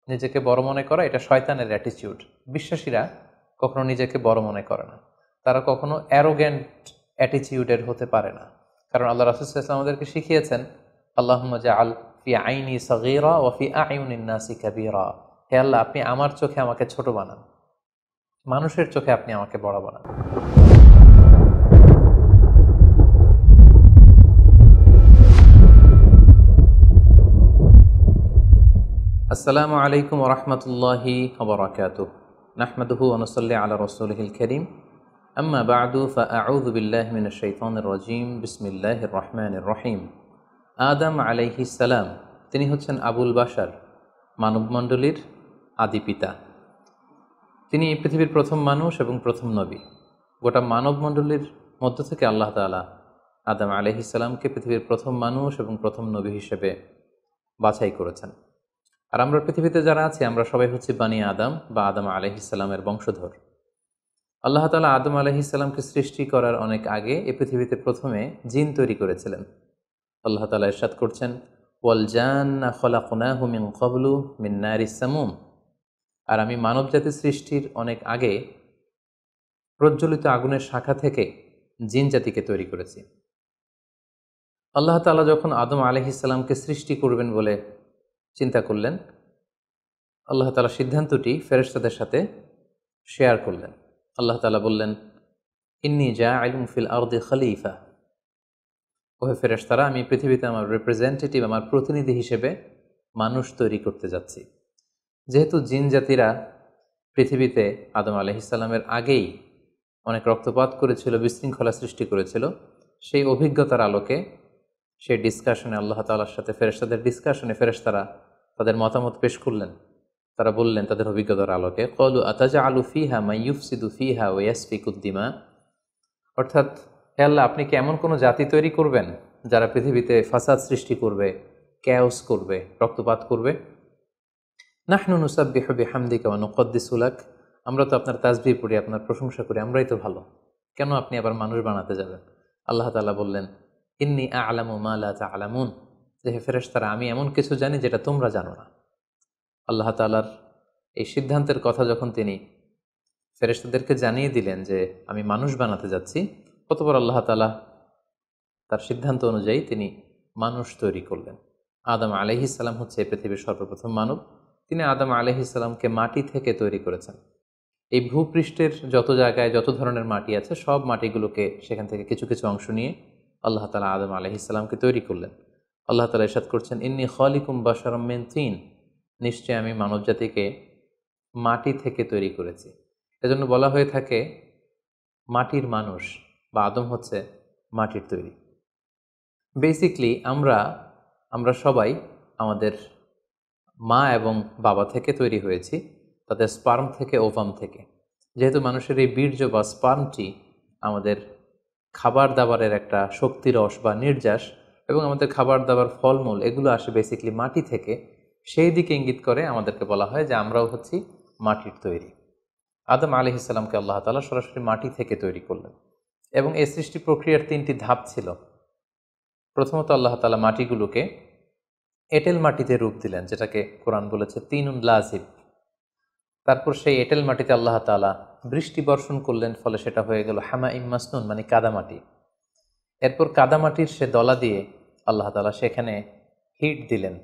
নিজেকে বড় মনে করা এটা শয়তানের অ্যাটিটিউড। বিশ্বাসীরা কখনো নিজেকে বড় মনে করে না, তারা কখনো অ্যারোগ্যান্ট অ্যাটিটিউডের হতে পারে না। কারণ আল্লাহ রাসূল সাল্লাল্লাহু আলাইহি ওয়াসাল্লাম আমাদেরকে শিখিয়েছেন, আল্লাহুম্মা জাআল ফি আইনি সাগীরা ওয়া ফি আ'ইউনিন নাসি কাবীরা। হে আল্লাহ, আপনি আমার চোখে আমাকে ছোট বানান, মানুষের চোখে আপনি আমাকে বড় বানান। আসসালামু আলাইকুম ওয়া রাহমাতুল্লাহি ওয়া বারাকাতুহু। নাহমাদুহু ওয়া নুসাল্লি আলা রাসূলিহিল কারীম। আম্মা বা'দু ফাআউযু বিল্লাহি মিনাশ শাইতানির রাজীম। বিসমিল্লাহির রাহমানির রহিম। আদম আলাইহিস সালাম, তিনি হচ্ছেন আবুল বাশার, মানবমণ্ডলীর আদি পিতা। তিনি পৃথিবীর প্রথম মানুষ এবং প্রথম নবী। গোটা মানবমণ্ডলীর মধ্য থেকে আল্লাহ তাআলা আদম আলাইহিস সালামকে পৃথিবীর প্রথম মানুষ এবং প্রথম নবী হিসেবে বাছাই করেছেন। আর আমরা পৃথিবীতে যারা আছি, আমরা সবাই হচ্ছি বানি আদম বা আদম আলাইহিস সালামের বংশধর। আল্লাহ তাআলা আদম আলাইহিস সালামকে সৃষ্টি করার অনেক আগে এই পৃথিবীতে প্রথমে জিন তৈরি করেছিলেন। আল্লাহ তাআলা ইরশাদ করছেন, ওয়াল জান্না খলাকনাহু মিন ক্বাবলু মিন নারিস সামুম। আর আমি মানবজাতি সৃষ্টির অনেক আগে প্রজ্বলিত আগুনের শাখা থেকে জিন জাতিকে তৈরি করেছি। আল্লাহ তাআলা যখন আদম আলাইহিস সালামকে সৃষ্টি করবেন বলে চিন্তা করলেন, আল্লাহ তাআলা সিদ্ধান্তটি ফেরেশতাদের সাথে শেয়ার করলেন। আল্লাহ তাআলা বললেন, ইন্নী জাআইলুন ফিল আরদি খলিফা। ওহে ফেরেশতারা, আমি পৃথিবীতে আমার রিপ্রেজেন্টেটিভ, আমার প্রতিনিধি হিসেবে মানুষ তৈরি করতে যাচ্ছি। যেহেতু জিন জাতিরা পৃথিবীতে আদম আলাইহিস সালামের আগেই অনেক রক্তপাত করেছিল, বিশৃঙ্খলা সৃষ্টি করেছিল, সেই অভিজ্ঞতার আলোকে সেই ডিসকাশনে আল্লাহ তাআলার সাথে ফেরেশতাদের ডিসকাশনে ফেরেশতারা তাদের মতামত পেশ করলেন। তারা বললেন তাদের অভিজ্ঞতার আলোকে, ক্বালু আতাজআলু ফিহা মান ইউফসিদু ফিহা ওয়া ইয়াসফিকুদ দিমা। অর্থাৎ, হে আল্লাহ, আপনি কি এমন কোনো জাতি তৈরি করবেন যারা পৃথিবীতে ফাসাদ সৃষ্টি করবে, ক্যাওস করবে, রক্তপাত করবে? নাহনু নুসাব্বিহু বিহামদিকা ওয়া নুকদ্দিসু লাক। আমরা তো আপনার তাসবিহ পড়ি, আপনার প্রশংসা করি, আমরাই তো ভালো, কেন আপনি আবার মানুষ বানাতে যাবেন? আল্লাহ তাআলা বললেন, ইন্নী আ'লামু মা লা তা'লামুন। যে হে ফেরেশতারা, আমি এমন কিছু জানি যেটা তোমরা জানো না। আল্লাহ তাআলার এই সিদ্ধান্তের কথা যখন তিনি ফেরেশতাদেরকে জানিয়ে দিলেন যে আমি মানুষ বানাতে যাচ্ছি, অতঃপর আল্লাহ তাআলা তার সিদ্ধান্ত অনুযায়ী তিনি মানুষ তৈরি করলেন। আদম আলাইহিস সালাম হচ্ছে পৃথিবীর সর্বপ্রথম মানব। তিনি আদম আলাইহিস সালামকে মাটি থেকে তৈরি করেছেন। এই ভূপৃষ্ঠের যত জায়গায় যত ধরনের মাটি আছে, সব মাটিগুলোকে সেখান থেকে কিছু কিছু অংশ নিয়ে আল্লাহ তাআলা আদম আলাইহিস সালামকে তৈরি করলেন। আল্লাহ তাআলা ইরশাদ করছেন, ইন্নী খালিকুম বাশারাম মিন তিন। নিশ্চয় আমি মানবজাতিকে মাটি থেকে তৈরি করেছি। এজন্য বলা হয়ে থাকে মাটির মানুষ, বা আদম হচ্ছে মাটির তৈরি। বেসিকলি আমরা সবাই আমাদের মা এবং বাবা থেকে তৈরি হয়েছি, তাদের স্পার্ম থেকে, ওভাম থেকে। যেহেতু মানুষের এই বীর্য বা স্পার্মটি আমাদের খাবার দাবারের একটা শক্তিরস বা নির্যাস, এবং আমাদের খাবার দাবার ফলমূল এগুলো আসে বেসিকলি মাটি থেকে, সেই দিকে ইঙ্গিত করে আমাদেরকে বলা হয় যে আমরাও হচ্ছি মাটির তৈরি। আদম আলাইহিস সালামকে আল্লাহ তাআলা সরাসরি মাটি থেকে তৈরি করলেন, এবং এই সৃষ্টি প্রক্রিয়ার 3টি ধাপ ছিল। প্রথমত আল্লাহ তাআলা মাটিগুলোকে এঁটেল মাটিতে রূপ দিলেন, যেটাকে কোরআন বলেছে তিনুন লাজিব। তারপর সেই এঁটেল মাটিতে আল্লাহ তাআলা বৃষ্টি বর্ষণ করলেন, ফলে সেটা হয়ে গেল হামাইম মাসনুন, মানে কাদামাটি। এরপর কাদামাটির সে দলা দিয়ে আল্লাহ তাআলা সেখানে হিট দিলেন,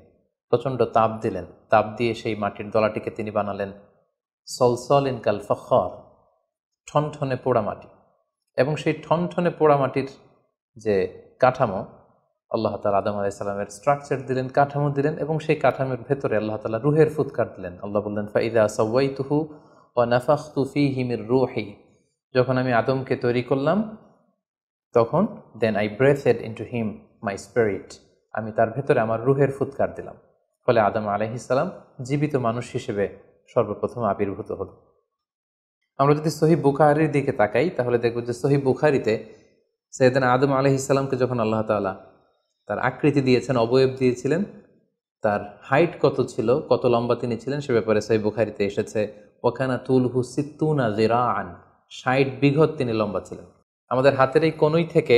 প্রচণ্ড তাপ দিলেন। তাপ দিয়ে সেই মাটির দলাটিকে তিনি বানালেন সলসলিন কাল ফখর, ঠনঠনে পোড়ামাটি। এবং সেই ঠনঠনে পোড়ামাটির যে কাঠামো, আল্লাহ তাআলা আদম আলাইহিস সালামের স্ট্রাকচার দিলেন, কাঠামো দিলেন, এবং সেই কাঠামোর ভেতরে আল্লাহ তাআলা রুহের ফুৎকার দিলেন। আল্লাহ বললেন, ফাইদা সাওয়াইতুহু ওয়া নাফাখতু ফীহি মির রূহি। যখন আমি আদমকে তৈরি করলাম, তখন then I breathed into him my spirit. আমি তার ভেতরে আমার রুহের ফুৎকার দিলাম। ফলে আদম আলাইহিস সালাম জীবিত মানুষ হিসেবে সর্বপ্রথম আবির্ভূত হল। আমরা যদি সহিহ বুখারীর দিকে তাকাই, তাহলে দেখব যে সহিহ বুখারীতে সাইয়েদনা আদম আলাইহিস সালামকে যখন আল্লাহ তাআলা তার আকৃতি দিয়েছেন, অবয়ব দিয়েছিলেন, তার হাইট কত ছিল, কত লম্বা তিনি ছিলেন, সে ব্যাপারে সহিহ বুখারীতে এসেছে, ওয়াকানা তুলহু সিত্তুনা যিরাআন, 60 বিঘত তিনি লম্বা ছিলেন। আমাদের হাতের এই কনুই থেকে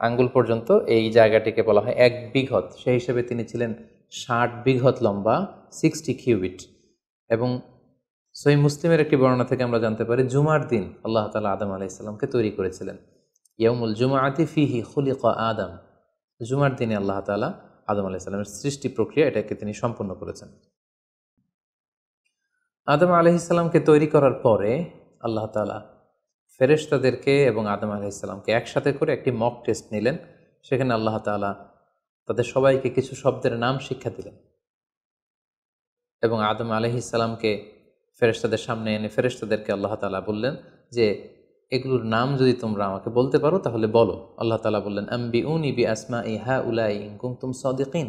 আঙ্গুল পর্যন্ত এই জায়গাটিকে বলা হয় 1 বিঘত। সেই হিসেবে তিনি ছিলেন 60 বিঘত লম্বা, 60 কিউবিট। এবং সহিহ মুসলিমের একটি বর্ণনা থেকে আমরা জানতে পারি জুমার দিন আল্লাহ তাআলা আদম আলাইহিস সালামকে তৈরি করেছিলেন। ইয়াউমুল জুমআতি ফিহি খুলিকা আদম। জুমার দিনে আল্লাহ তাআলা আদম আলাইহিস সালামের সৃষ্টি প্রক্রিয়া এটাকে তিনি সম্পন্ন করেছেন। আদম আলাইহিস সালামকে তৈরি করার পরে আল্লাহ তাআলা ফেরেশতাদেরকে এবং আদম আলাইহিস সালামকে একসাথে করে একটি মক টেস্ট নিলেন। সেখানে আল্লাহ তাআলা তাদের সবাইকে কিছু শব্দের নাম শিক্ষা দিলেন এবং আদম আলাইহিস সালামকে ফেরেশতাদের সামনে এনে ফেরেশতাদেরকে আল্লাহ তাআলা বললেন যে এগুলোর নাম যদি তোমরা আমাকে বলতে পারো তাহলে বলো। আল্লাহ তাআলা বললেন আম্বিউনি বিআসমাই হাউলাই ইন কুনতুম সাদিকিন।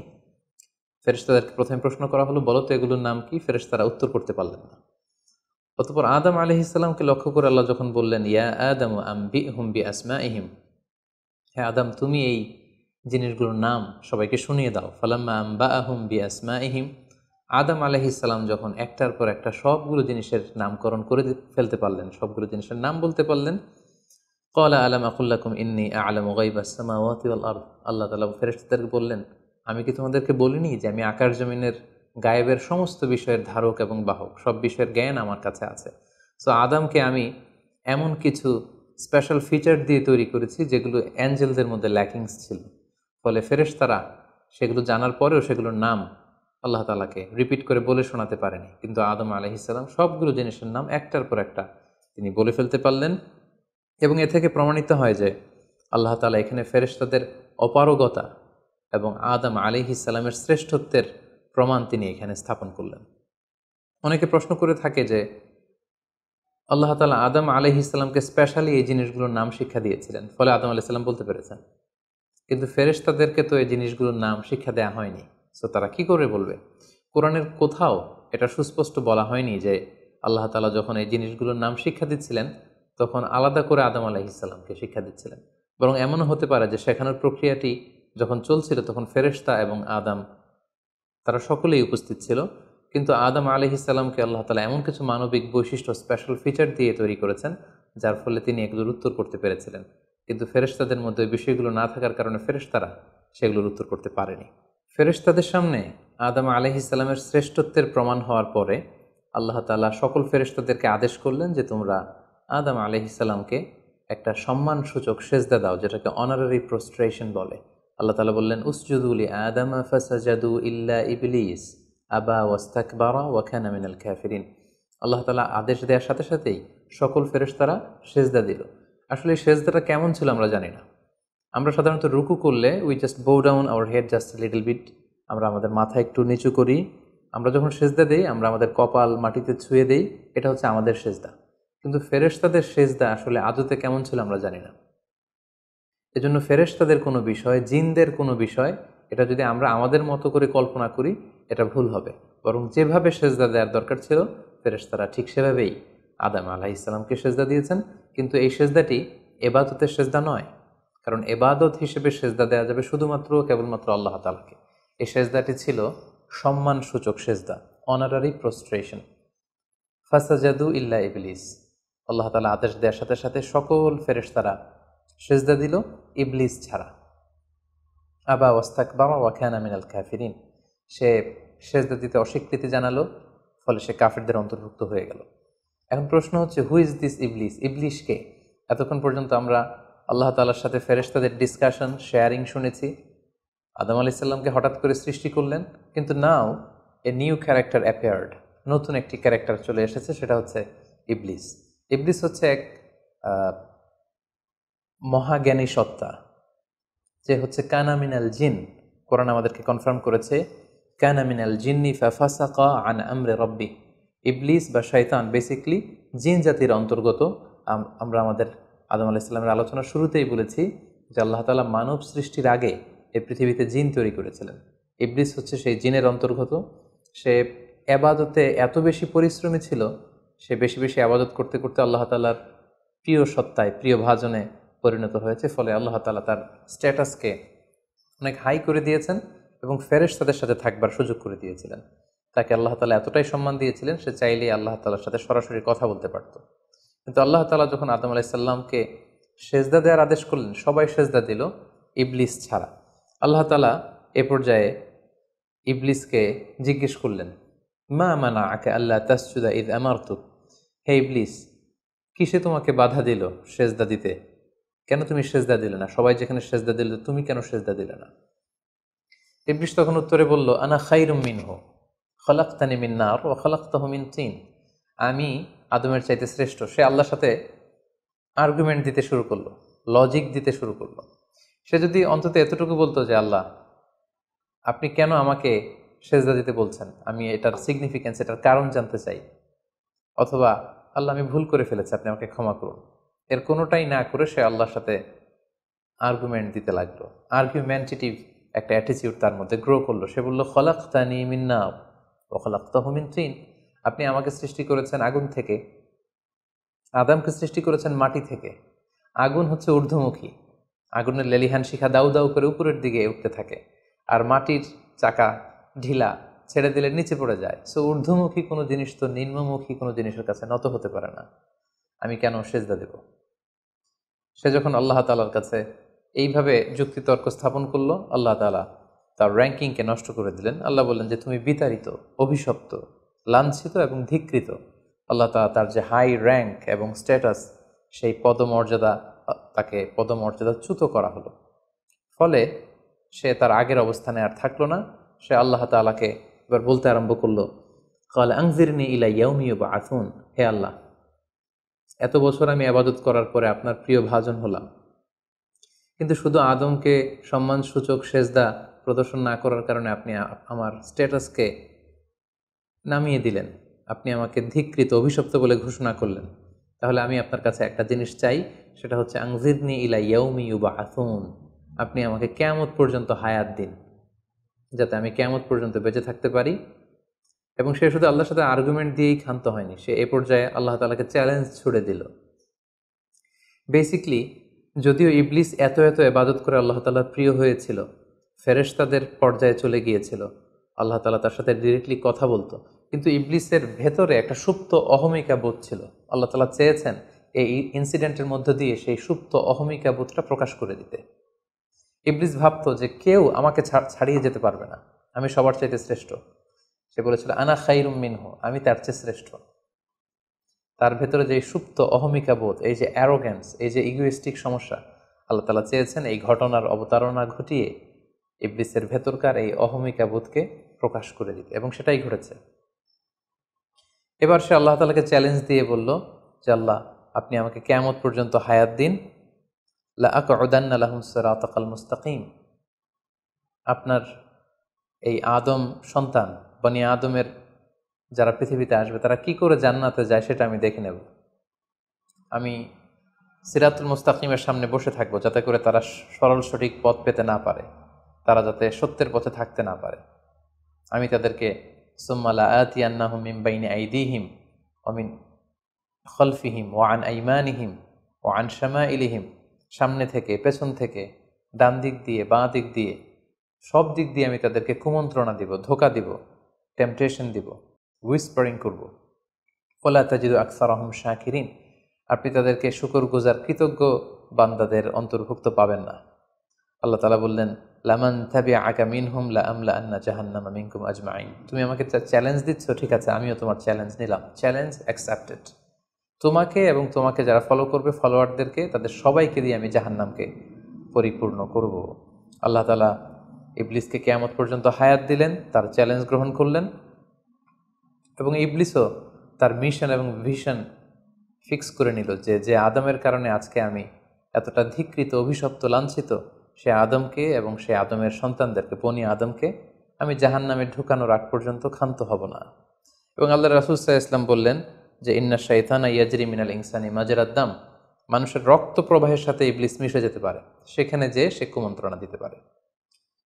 ফেরেশতাদেরকে প্রথমে প্রশ্ন করা হলো, বলো তো এগুলোর নাম কি? ফেরেশতারা উত্তর করতে পারলেন না। অতঃপর আদম আলাইহিস সালামকে লক্ষ্য করে আল্লাহ যখন বললেন ইয়া আদম আম্বিহুম বিআসমাইহিম, হে আদম তুমি এই জিনিসগুলোর নাম সবাইকে শুনিয়ে দাও। ফালাম্মা আম্বাআহুম বিআসমাইহিম, আদম আলাইহিস সালাম যখন একটার পর একটা সবগুলো জিনিসের নামকরণ করে ফেলতে পারলেন, সবগুলো জিনিসের নাম বলতে পারলেন, ক্বালা আলাম আকুল লাকুম ইন্নী আ'লামু গায়বাস সামাওয়াতি ওয়াল আরদ। আল্লাহ তাআলা ফেরেশতাদেরকে বললেন, আমি কি তোমাদেরকে বলিনি যে আমি আকাশ জমিনের গায়েবের সমস্ত বিষয়ের ধারক এবং বাহক, সব বিষয়ের জ্ঞান আমার কাছে আছে। সো আদমকে আমি এমন কিছু স্পেশাল ফিচার দিয়ে তৈরি করেছি যেগুলো অ্যাঞ্জেলদের মধ্যে ল্যাকিংস ছিল, ফলে ফেরেশতারা সেগুলো জানার পরেও সেগুলোর নাম আল্লাহ তাআলাকে রিপিট করে বলে শোনাতে পারেনি। কিন্তু আদম আলাইহিস সালাম সবগুলো জিনিসের নাম একটার পর একটা তিনি বলে ফেলতে পারলেন এবং এ থেকে প্রমাণিত হয় যে আল্লাহ তাআলা এখানে ফেরেশতাদের অপারগতা এবং আদম আলাইহিস সালামের শ্রেষ্ঠত্বের প্রমাণ তিনি এখানে স্থাপন করলেন। অনেকে প্রশ্ন করে থাকে যে আল্লাহ তাআলা আদম আলাইহিস সালামকে স্পেশালি এই জিনিসগুলোর নাম শিক্ষা দিয়েছিলেন, ফলে আদম আলাইহিস সালাম বলতে পেরেছেন, কিন্তু ফেরেশতাদেরকে তো এই জিনিসগুলোর নাম শিক্ষা দেওয়া হয়নি। সো তারা কি করে বলবে? কোরআনের কোথাও এটা সুস্পষ্ট বলা হয়নি যে আল্লাহ তাআলা যখন এই জিনিসগুলোর নাম শিক্ষা দিচ্ছিলেন তখন আলাদা করে আদম আলাইহিস সালামকে শিক্ষা দিচ্ছিলেন। বরং এমনও হতে পারে যে শেখানোর প্রক্রিয়াটি যখন চলছিল তখন ফেরেশতা এবং আদম তারা সকলেই উপস্থিত ছিল, কিন্তু আদম আলাইহিস সালামকে আল্লাহ তাআলা এমন কিছু মানবিক বৈশিষ্ট্য স্পেশাল ফিচার দিয়ে তৈরি করেছেন যার ফলে তিনি এগুলোর উত্তর করতে পেরেছিলেন। কিন্তু ফেরেশতাদের মধ্যে ওই বিষয়গুলো না থাকার কারণে ফেরেশতারা সেগুলোর উত্তর করতে পারেনি। ফেরেশতাদের সামনে আদম আলাইহিস সালামের শ্রেষ্ঠত্বের প্রমাণ হওয়ার পরে আল্লাহ তাআলা সকল ফেরেশতাদেরকে আদেশ করলেন যে তোমরা আদম আলাইহিস সালামকে একটা সম্মানসূচক সেজদা দাও, যেটাকে অনারারি প্রোস্ট্রেশন বলে। আল্লাহ তাআলা বললেন উসজুদু লি আদম ফাসাজাদু ইল্লা ইবলিস আবা ওয়াস্তাকবারা ওয়া কানা মিনাল কাফিরিন। আল্লাহ তাআলা আদেশ দেওয়ার সাথে সাথেই সকল ফেরেশতারা সেজদা দিল। আসলে এই সেজদাটা কেমন ছিল আমরা জানি না। আমরা সাধারণত রুকু করলে we just bow down our head just little bit, আমরা আমাদের মাথা একটু নিচু করি। আমরা যখন সেজদা দেই আমরা আমাদের কপাল মাটিতে ছুঁয়ে দেই, এটা হচ্ছে আমাদের সেজদা। কিন্তু ফেরেশতাদের সেজদা আসলে আদতে কেমন ছিল আমরা জানি না। এজন্য ফেরেশতাদের কোনো বিষয়, জিনদের কোনো বিষয়, এটা যদি আমরা আমাদের মতো করে কল্পনা করি এটা ভুল হবে। বরং যেভাবে সেজদা দেওয়ার দরকার ছিল ফেরেশতারা ঠিক সেভাবেই আদম আলাইহিস সালামকে সেজদা দিয়েছেন। কিন্তু এই সেজদাটি ইবাদতের সেজদা নয়, কারণ ইবাদত হিসেবে সেজদা দেওয়া যাবে শুধুমাত্র কেবলমাত্র আল্লাহ তাআলাকে। এই সেজদাটি ছিল সম্মানসূচক সেজদা, অনারারি প্রোস্ট্রেশন। ফাসাজাদু ইল্লা ইবলিস, আল্লাহ তাআলা আদেশ দেওয়ার সাথে সাথে সকল ফেরেশতারা সেজদা দিল ইবলিস ছাড়া। আবা ওয়াস্তাকবারা ওয়া কানা মিনাল কাফিরিন, সে সেজদা দিতে অস্বীকৃতি জানালো, ফলে সে কাফিরদের অন্তর্ভুক্ত হয়ে গেল। এখন প্রশ্ন হচ্ছে হু ইজ দিস ইবলিস? ইবলিস কে? এতক্ষণ পর্যন্ত আমরা আল্লাহ তাআলার সাথে ফেরেশতাদের ডিসকাশন, শেয়ারিং শুনেছি। আদম আলাইহিস সালামকে হঠাৎ করে সৃষ্টি করলেন, কিন্তু নাও এ নিউ ক্যারেক্টার অ্যাপিয়ার্ড, নতুন একটি ক্যারেক্টার চলে এসেছে, সেটা হচ্ছে ইবলিস। ইবলিস হচ্ছে এক মহাজ্ঞানী সত্তা, যে হচ্ছে কানা মিনাল জিন। কোরআন আমাদেরকে কনফার্ম করেছে কানা মিনাল জিন্নি ফাফাসাকা আন আমরি রাব্বি। ইবলিস বা শয়তান বেসিকলি জিন জাতির অন্তর্গত। আমরা আমাদের আদম আলাইহিস সালামের আলোচনার শুরুতেই বলেছি যে আল্লাহ তাআলা মানব সৃষ্টির আগে এই পৃথিবীতে জিন তৈরি করেছিলেন। ইবলিস হচ্ছে সেই জিনের অন্তর্গত। সে ইবাদতে এত বেশি পরিশ্রমী ছিল, সে বেশি বেশি ইবাদত করতে করতে আল্লাহ তাআলার প্রিয় সত্তায়, প্রিয় ভাজনে পরিণত হয়েছে। ফলে আল্লাহ তাআলা তার স্ট্যাটাসকে অনেক হাই করে দিয়েছেন এবং ফেরেশতাদের সাথে থাকবার সুযোগ করে দিয়েছিলেন। তাকে আল্লাহ তাআলা এতটাই সম্মান দিয়েছিলেন, সে চাইলেই আল্লাহ তাআলার সাথে সরাসরি কথা বলতে পারত। কিন্তু আল্লাহ তাআলা যখন আদম আলাইহিস সালামকে সেজদা দেওয়ার আদেশ করলেন, সবাই সেজদা দিল ইবলিস ছাড়া। আল্লাহ তাআলা এ পর্যায়ে ইবলিসকে জিজ্ঞেস করলেন মা মানাআকা আল্লা তাসজুদা ইয আমারতুক, হে ইবলিস, কিসে তোমাকে বাধা দিল সেজদা দিতে? কেন তুমি সেজদা দিলে না? সবাই যেখানে সেজদা দিল, তুমি কেন সেজদা দিলে না? ইবলিস তখন উত্তরে বলল, আনা খায়রুম মিনহু খলাকতানি মিন নার ওয়া খলাকতাহু মিন তিন। আমি আদমের চাইতে শ্রেষ্ঠ। সে আল্লাহর সাথে আর্গুমেন্ট দিতে শুরু করলো, লজিক দিতে শুরু করলো। সে যদি অন্তত এতটুকু বলতো যে আল্লাহ, আপনি কেন আমাকে সেজদা দিতে বলছেন, আমি এটার সিগনিফিকেন্স, এটার কারণ জানতে চাই, অথবা আল্লাহ আমি ভুল করে ফেলেছি, আপনি আমাকে ক্ষমা করুন, এর কোনোটাই না করে সে আল্লাহর সাথে আর্গুমেন্ট দিতে লাগলো। আর্গুমেন্টেটিভ একটা অ্যাটিটিউড তার মধ্যে গ্রো করলো। সে বলল, খলাকতানি মিন নার ওয়া খলাকতাহু মিন তিন। আপনি আমাকে সৃষ্টি করেছেন আগুন থেকে, আদমকে সৃষ্টি করেছেন মাটি থেকে। আগুন হচ্ছে ঊর্ধ্বমুখী, আগুনের লেলিহান শিখা দাউ দাউ করে উপরের দিকে উঠতে থাকে, আর মাটির চাকা ঢিলা, ছেড়ে দিলে নিচে পড়ে যায়। সো ঊর্ধ্বমুখী কোনো জিনিস তো নিম্নমুখী কোনো জিনিসের কাছে নত হতে পারে না, আমি কেন সেজদা দেব? সে যখন আল্লাহ তাআলার কাছে এইভাবে যুক্তিতর্ক স্থাপন করলো, আল্লাহ তাআলা তার র্যাঙ্কিংকে নষ্ট করে দিলেন। আল্লাহ বললেন যে তুমি বিতাড়িত, অভিশপ্ত, লাঞ্ছিত এবং ধিক্কৃত। আল্লাহ তাআলা তার যে হাই র্যাঙ্ক এবং স্ট্যাটাস, সেই পদমর্যাদা, তাকে পদমর্যাদাচ্যুত করা হলো। ফলে সে তার আগের অবস্থানে আর থাকলো না। সে আল্লাহ তাআলাকে এবার বলতে আরম্ভ করলো, ক্বাল আনজিরনি ইলা ইয়াউমি ইউবআসুন, হে আল্লাহ, এত বছর আমি ইবাদত করার পরে আপনার প্রিয় ভাজন হলাম, কিন্তু শুধু আদমকে সম্মানসূচক সেজদা প্রদর্শন না করার কারণে আপনি আমার স্ট্যাটাসকে নামিয়ে দিলেন, আপনি আমাকে ধিক্কৃত, অভিশপ্ত বলে ঘোষণা করলেন। তাহলে আমি আপনার কাছে একটা জিনিস চাই, সেটা হচ্ছে আনজিরনি ইলা ইয়াউমি ইউবআসুন, আপনি আমাকে কিয়ামত পর্যন্ত হায়াত দিন, যাতে আমি কিয়ামত পর্যন্ত বেঁচে থাকতে পারি। এবং সে শুধু আল্লাহর সাথে আর্গুমেন্ট দিয়েই ক্ষান্ত হয়নি, সে এ পর্যায়ে আল্লাহ তাআলাকে চ্যালেঞ্জ ছুড়ে দিল। বেসিকলি, যদিও ইবলিস এত এত ইবাদত করে আল্লাহ তাআলার প্রিয় হয়েছিল, ফেরেশতাদের পর্যায়ে চলে গিয়েছিল, আল্লাহ তাআলা তার সাথে ডিরেক্টলি কথা বলতো, কিন্তু ইবলিসের ভেতরে একটা সুপ্ত অহমিকা বোধ ছিল। আল্লাহ তাআলা চেয়েছেন এই ইনসিডেন্টের মধ্য দিয়ে সেই সুপ্ত অহমিকা বোধটা প্রকাশ করে দিতে। ইবলিস ভাবতো যে কেউ আমাকে ছাড়িয়ে যেতে পারবে না, আমি সবার চাইতে শ্রেষ্ঠ। সে বলেছিল, আনা খায়রুম মিনহু, আমি তার চেয়ে শ্রেষ্ঠ। তার ভেতরে যে সুপ্ত অহমিকা বোধ, এই যে অ্যারোগ্যান্স, এই যে ইগোইস্টিক সমস্যা, আল্লাহ তাআলা চেয়েছেন এই ঘটনার অবতারণা ঘটিয়ে ইবলিসের ভেতরকার এই অহমিকা বোধকে প্রকাশ করে দিতে, এবং সেটাই ঘটেছে। এবার সে আল্লাহ তাআলাকে চ্যালেঞ্জ দিয়ে বলল যে আল্লাহ, আপনি আমাকে কিয়ামত পর্যন্ত হায়াত দিন, লা আকউদান্না লাহুম সিরাতাকাল মুস্তাকিম, আপনার এই আদম সন্তান, বনি আদমের যারা পৃথিবীতে আসবে, তারা কি করে জান্নাতে যায় সেটা আমি দেখে নেব। আমি সিরাতুল মুস্তাকিমের সামনে বসে থাকবো, যাতে করে তারা সরল সঠিক পথ পেতে না পারে, তারা যাতে সত্যের পথে থাকতে না পারে। আমি তাদেরকে সুম্মা লাআতিয়ান্নাহুম মিন বাইনি আইদিহিম ওয়া মিন খালফিহিম ওয়া আন আইমানিহিম ওয়া আন শামাইলিহিম, সামনে থেকে, পেছন থেকে, ডান দিক দিয়ে, বাঁ দিক দিয়ে, সব দিক দিয়ে আমি তাদেরকে কুমন্ত্রণা দিব, ধোঁকা দিব, টেম্পটেশন দিব, হুইসপারিং করব। ওয়ালা তাজিদু আকসারাহুম শাকিরিন, আপনি তাদেরকে শুকরগুজার কৃতজ্ঞ বান্দাদের অন্তর্ভুক্ত পাবেন না। আল্লাহ তাআলা বললেন, লামান তাবিআকা মিনহুম লাআমলাআন্না জাহান্নামা মিনকুম আজমাইন, তুমি আমাকে চ্যালেঞ্জ দিচ্ছ, ঠিক আছে, আমিও তোমার চ্যালেঞ্জ নিলাম, চ্যালেঞ্জ অ্যাকসেপ্টেড। তোমাকে এবং তোমাকে যারা ফলো করবে, ফলোয়ারদেরকে, তাদের সবাইকে দিয়ে আমি জাহান্নামকে পরিপূর্ণ করব। আল্লাহ তাআলা ইবলিসকে কিয়ামত পর্যন্ত হায়াত দিলেন, তার চ্যালেঞ্জ গ্রহণ করলেন, এবং ইবলিসও তার মিশন এবং ভিশন ফিক্স করে নিল যে যে আদমের কারণে আজকে আমি এতটা ধিক্কৃত, অভিশপ্ত, লাঞ্ছিত, সে আদমকে এবং সে আদমের সন্তানদেরকে, বনি আদমকে আমি জাহান্নামে ঢুকানোর আগ পর্যন্ত ক্ষান্ত হব না। এবং আল্লাহ রাসূল সাল্লাল্লাহু আলাইহি ওয়াসাল্লাম বললেন যে ইন্না শাইতানা ইয়াজরি মিনাল ইনসানি মাজরাদ দাম, মানুষের রক্ত প্রবাহের সাথে ইবলিস মিশে যেতে পারে, সেখানে যে সে কুমন্ত্রণা দিতে পারে।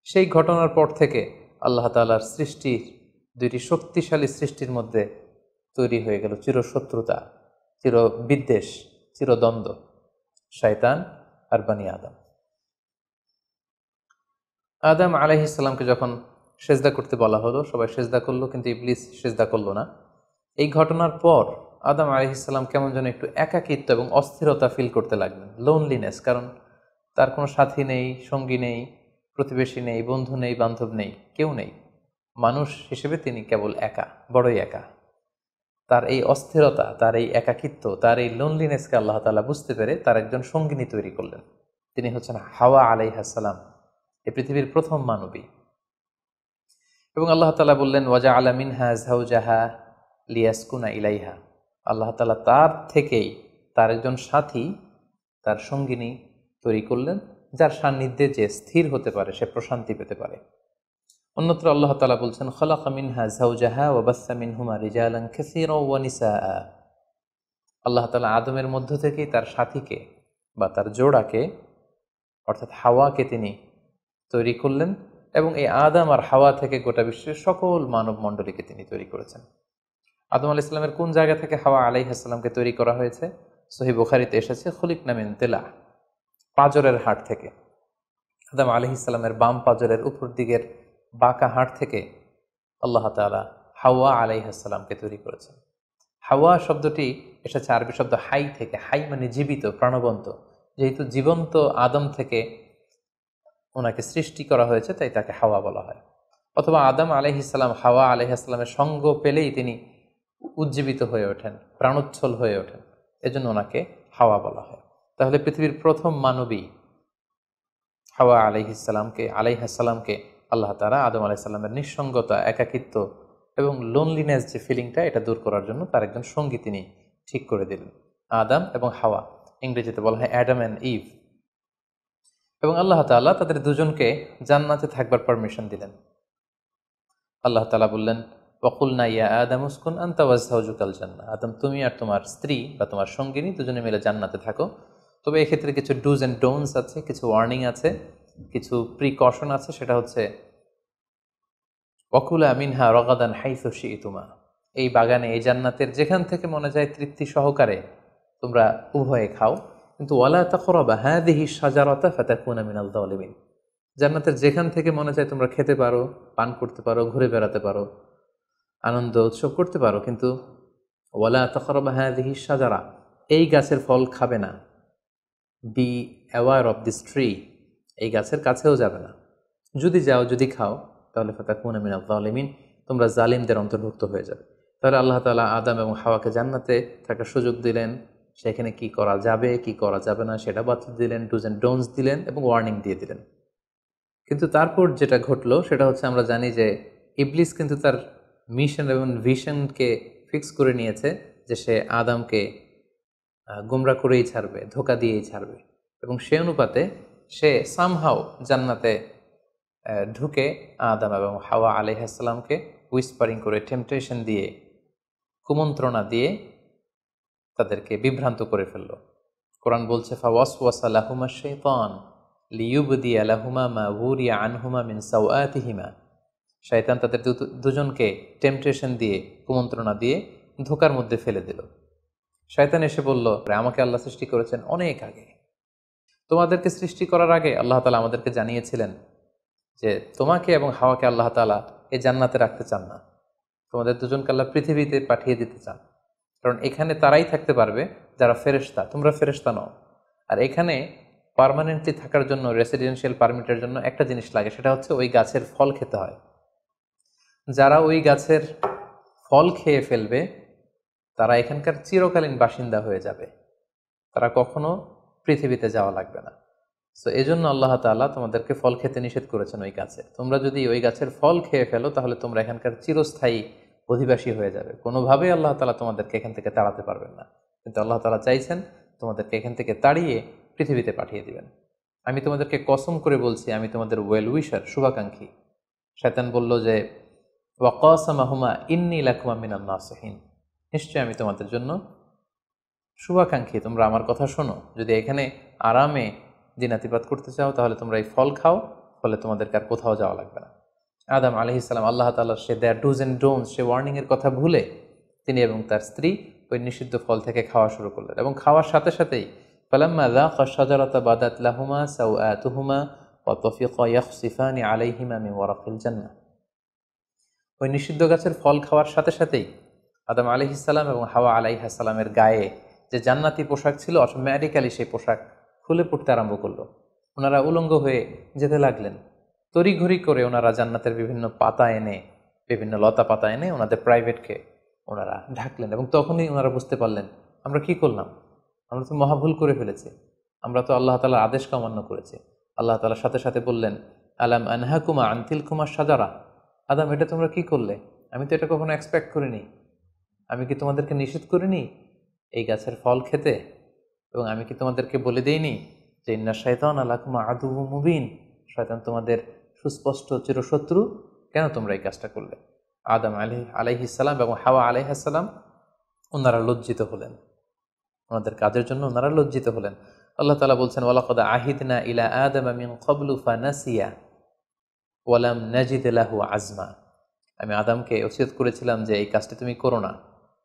সেই ঘটনার পর থেকে আল্লাহ তাআলার সৃষ্টির, দুইটি শক্তিশালী সৃষ্টির মধ্যে তৈরি হয়ে গেল চিরশত্রুতা, চিরবিদ্বেষ, চিরদ্বন্দ্ব, শয়তান আর বনি আদম। আদম আলাইহিস সালামকে যখন সেজদা করতে বলা হলো, সবাই সেজদা করলো, কিন্তু ইবলিস সেজদা করলো না। এই ঘটনার পর আদম আলাইহিস সালাম কেমন যেন একটু একাকিত্ব এবং অস্থিরতা ফিল করতে লাগলেন, লোনলিনেস, কারণ তার কোনো সাথী নেই, সঙ্গী নেই, প্রতিবেশী নেই, বন্ধু নেই, বান্ধব নেই, কেউ নেই। মানুষ হিসেবে তিনি কেবল একা, বড়ই একা। তার এই অস্থিরতা, তার এই একাকিত্ব, তার এই লোনলিনেসকে আল্লাহ তাআলা বুঝতে পেরে তার একজন সঙ্গিনী তৈরি করলেন। তিনি হচ্ছেন হাওয়া আলাইহিস সালাম, এই পৃথিবীর প্রথম মানবী। এবং আল্লাহ তাআলা বললেন ওয়াজআলা মিনহা যাওজাহা লিয়াসকুনা ইলাইহা। আল্লাহ তাআলা তার থেকেই তার একজন সাথী, তার সঙ্গিনী তৈরি করলেন, যার সান্নিধ্যে যে স্থির হতে পারে, সে প্রশান্তি পেতে পারে। অন্যত্র আল্লাহ তাআলা বলছেন খালাকা মিনহা যাওজাহা ওয়া বাসসা মিনহুমা রিজালান কাসীরা ওয়া নিসাআ। আল্লাহ তাআলা আদমের মধ্য থেকেই তার সাথীকে বা তার জোড়াকে অর্থাৎ হাওয়াকে তিনি তৈরি করলেন, এবং এই আদম আর হাওয়া থেকে গোটা বিশ্বের সকল মানব মণ্ডলীকে তিনি তৈরি করেছেন। আদম আলাইহিস সালামের কোন জায়গা থেকে হাওয়া আলাইহিস সালামকে তৈরি করা হয়েছে? সহিহ বুখারীতে এসেছে খুলিকনা মিন তিলা, পাঁজরের হাড় থেকে। আদম আলাইহিস সালামের বাম পাঁজরের উপর দিকের বাঁকা হাড় থেকে আল্লাহ তাআলা হাওয়া আলাইহিস সালামকে তৈরি করেছেন। হাওয়া শব্দটি এসেছে আরবি শব্দ হাই থেকে। হাই মানে জীবিত, প্রাণবন্ত। যেহেতু জীবন্ত আদম থেকে ওনাকে সৃষ্টি করা হয়েছে, তাই তাকে হাওয়া বলা হয়। অথবা আদম আলাইহিস সালাম হাওয়া আলাইহিস সালামের সঙ্গ পেলেই তিনি উজ্জীবিত হয়ে ওঠেন, প্রাণোচ্ছল হয়ে ওঠেন, এজন্য ওনাকে হাওয়া বলা হয়। তাহলে পৃথিবীর প্রথম মানবী হাওয়া আলাইহিস সালামকে আল্লাহ তাআলা আদম আলাইহিস সালামের নিঃসঙ্গতা, একাকিত্ব এবং লোনলিনেস যে ফিলিংটা, এটা দূর করার জন্য তার একজন সঙ্গী তিনি ঠিক করে দিলেন, আদম এবং হাওয়া। ইংরেজিতে বলা হয় অ্যাডাম অ্যান্ড ইভ। এবং আল্লাহ তাআলা তাদের দুজনকে জান্নাতে থাকবার পারমিশন দিলেন। আল্লাহ তাআলা বললেন ওয়াকুলনা ইয়া আদম উসকুন আনতা ওয়া যাওজুকাল জান্নাহ। আদম, তুমি আর তোমার স্ত্রী বা তোমার সঙ্গিনী দুজনে মিলে জান্নাতে থাকো। তবে এক্ষেত্রে কিছু ডুজ অ্যান্ড ডোন্টস আছে, কিছু ওয়ার্নিং আছে, কিছু প্রিকশন আছে। সেটা হচ্ছে ওয়াকুলা মিনহা রাগাদান হাইসু শি'তুমা। এই বাগানে, এই জান্নাতের যেখান থেকে মনে যায় তৃপ্তি সহকারে তোমরা উভয়ে খাও, কিন্তু ওয়ালা তাকরাবা হাযিহি শাজারাতা ফাতাকুনা মিনাল যালিমিন। জান্নাতের যেখান থেকে মনে যায় তোমরা খেতে পারো, পান করতে পারো, ঘুরে বেড়াতে পারো, আনন্দ উৎসব করতে পারো, কিন্তু ওয়ালা তাকরাবা হাযিহি শাজারা, এই গাছের ফল খাবে না। Be aware of this tree, এই গাছের কাছেও যাবে না। যদি যাও, যদি খাও, তাহলে ফাতাকুনা মিনাল যালিমিন, তোমরা জালিমদের অন্তর্ভুক্ত হয়ে যাবে। তাহলে আল্লাহ তাআলা আদম এবং হাওয়াকে জান্নাতে থাকার সুযোগ দিলেন, সেখানে কি করা যাবে কি করা যাবে না সেটা বাতলে দিলেন, ডুজ অ্যান্ড ডোন্টস দিলেন এবং ওয়ার্নিং দিয়ে দিলেন। কিন্তু তারপর যেটা ঘটলো সেটা হচ্ছে, আমরা জানি যে ইবলিস কিন্তু তার মিশন এবং ভিশনকে ফিক্স করে নিয়েছে যে সে আদমকে গুমরা করেই ছাড়বে, ধোঁকা দিয়েই ছাড়বে। এবং সে অনুপাতে সে সামহাও জান্নাতে ঢুকে আদম এবং হাওয়া আলাইহিস সালামকে উইসপারিং করে, টেম্পটেশন দিয়ে, কুমন্ত্রণা দিয়ে তাদেরকে বিভ্রান্ত করে ফেলল। কোরআন বলছে ফাওয়াসওয়াসা লাহুমা শাইতান লিইউবদিয়া লাহুমা মা উরিয়া আনহুমা মিন সাওআতিহিমা। শয়তান তাদের দুজনকে টেম্পটেশন দিয়ে, কুমন্ত্রণা দিয়ে ধোঁকার মধ্যে ফেলে দিল। শয়তান এসে বলল, আমাকে আল্লাহ সৃষ্টি করেছেন অনেক আগে, তোমাদেরকে সৃষ্টি করার আগে আল্লাহ তাআলা আমাদেরকে জানিয়েছিলেন যে তোমাকে এবং হাওয়াকে আল্লাহ তাআলা এই জান্নাতে রাখতে চান না, তোমাদের দুজনকে আল্লাহ পৃথিবীতে পাঠিয়ে দিতে চান। কারণ এখানে তারাই থাকতে পারবে যারা ফেরেশতা, তোমরা ফেরেশতা নও। আর এখানে পার্মানেন্টলি থাকার জন্য, রেসিডেন্সিয়াল পারমিটের জন্য একটা জিনিস লাগে, সেটা হচ্ছে ওই গাছের ফল খেতে হয়। যারা ওই গাছের ফল খেয়ে ফেলবে তারা এখানকার চিরকালীন বাসিন্দা হয়ে যাবে, তারা কখনো পৃথিবীতে যাওয়া লাগবে না। সো এজন্য আল্লাহ তাআলা তোমাদেরকে ফল খেতে নিষেধ করেছেন ওই গাছে। তোমরা যদি ওই গাছের ফল খেয়ে ফেলো তাহলে তোমরা এখানকার চিরস্থায়ী অধিবাসী হয়ে যাবে। কোনোভাবেই আল্লাহ তাআলা তোমাদেরকে এখান থেকে তাড়াতে পারবেন না। কিন্তু আল্লাহ তাআলা চাইছেন তোমাদেরকে এখান থেকে তাড়িয়ে পৃথিবীতে পাঠিয়ে দিবেন। আমি তোমাদেরকে কসম করে বলছি, আমি তোমাদের ওয়েল উইশার, শুভাকাঙ্ক্ষী। শয়তান বলল যে ওয়াকাসামাহুমা ইন্নী লাকুমা মিনান নাসিহিন, নিশ্চয় আমি তোমাদের জন্য শুভাকাঙ্ক্ষী, তোমরা আমার কথা শোনো। যদি এখানে আরামে দিনাতিপাত করতে চাও তাহলে তোমরা এই ফল খাও, ফলে তোমাদেরকে আর কোথাও যাওয়া লাগবে না। আদম আলাইহিস সালাম আল্লাহ তাআলার সে দেয়ার ডুজ অ্যান্ড ডোন্টস, সে ওয়ার্নিংয়ের কথা ভুলে তিনি এবং তার স্ত্রী ওই নিষিদ্ধ ফল থেকে খাওয়া শুরু করলেন। এবং খাওয়ার সাথে সাথেই ফালাম্মা যাকা শাজারাতা বাদাত লাহুমা সাওআতুহুমা ওয়া তাফিকা ইয়াখসিফানি আলাইহিমা মিন ওয়ারাকিল জান্নাহ। ওই নিষিদ্ধ গাছের ফল খাওয়ার সাথে সাথেই আদম আলাইহিস সালাম এবং হাওয়া আলাইহিস সালামের গায়ে যে জান্নাতি পোশাক ছিল, অটোমেটিক্যালি সেই পোশাক খুলে পড়তে আরম্ভ করলো। ওনারা উলঙ্গ হয়ে যেতে লাগলেন। তড়িঘড়ি করে ওনারা জান্নাতের বিভিন্ন পাতা এনে বিভিন্ন লতা পাতা এনে ওনাদের প্রাইভেটকে ওনারা ঢাকলেন, এবং তখনই ওনারা বুঝতে পারলেন আমরা কি করলাম, আমরা তো মহাভুল করে ফেলেছি, আমরা তো আল্লাহ তাআলার আদেশকে অমান্য করেছি। আল্লাহ তাআলার সাথে সাথে বললেন, আলাম আনহাকুমা আনতিল কুমার সাজারা, আদম এটা তোমরা কি করলে, আমি তো এটা কখনো এক্সপেক্ট করিনি, আমি কি তোমাদেরকে নিষেধ করিনি এই গাছের ফল খেতে, এবং আমি কি তোমাদেরকে বলে দেইনি যে ইন্না শাইতান লাকুম আদুউম মুবিন, শয়তান তোমাদের সুস্পষ্ট চিরশত্রু, কেন তোমরা এই কাজটা করলে? আদম আলাইহিস সালাম এবং হাওয়া আলাইহিস সালাম ওনারা লজ্জিত হলেন, ওনাদের কাজের জন্য ওনারা লজ্জিত হলেন। আল্লাহ তাআলা বলছেন, ওয়ালাকাদ আহিদনা ইলা আদামা মিন ক্বাবলু ফানাসিয়া ওয়ালাম নাজিদ লাহু আজমা, আমি আদমকে ওসিয়ত করেছিলাম যে এই কাজটি তুমি করো না,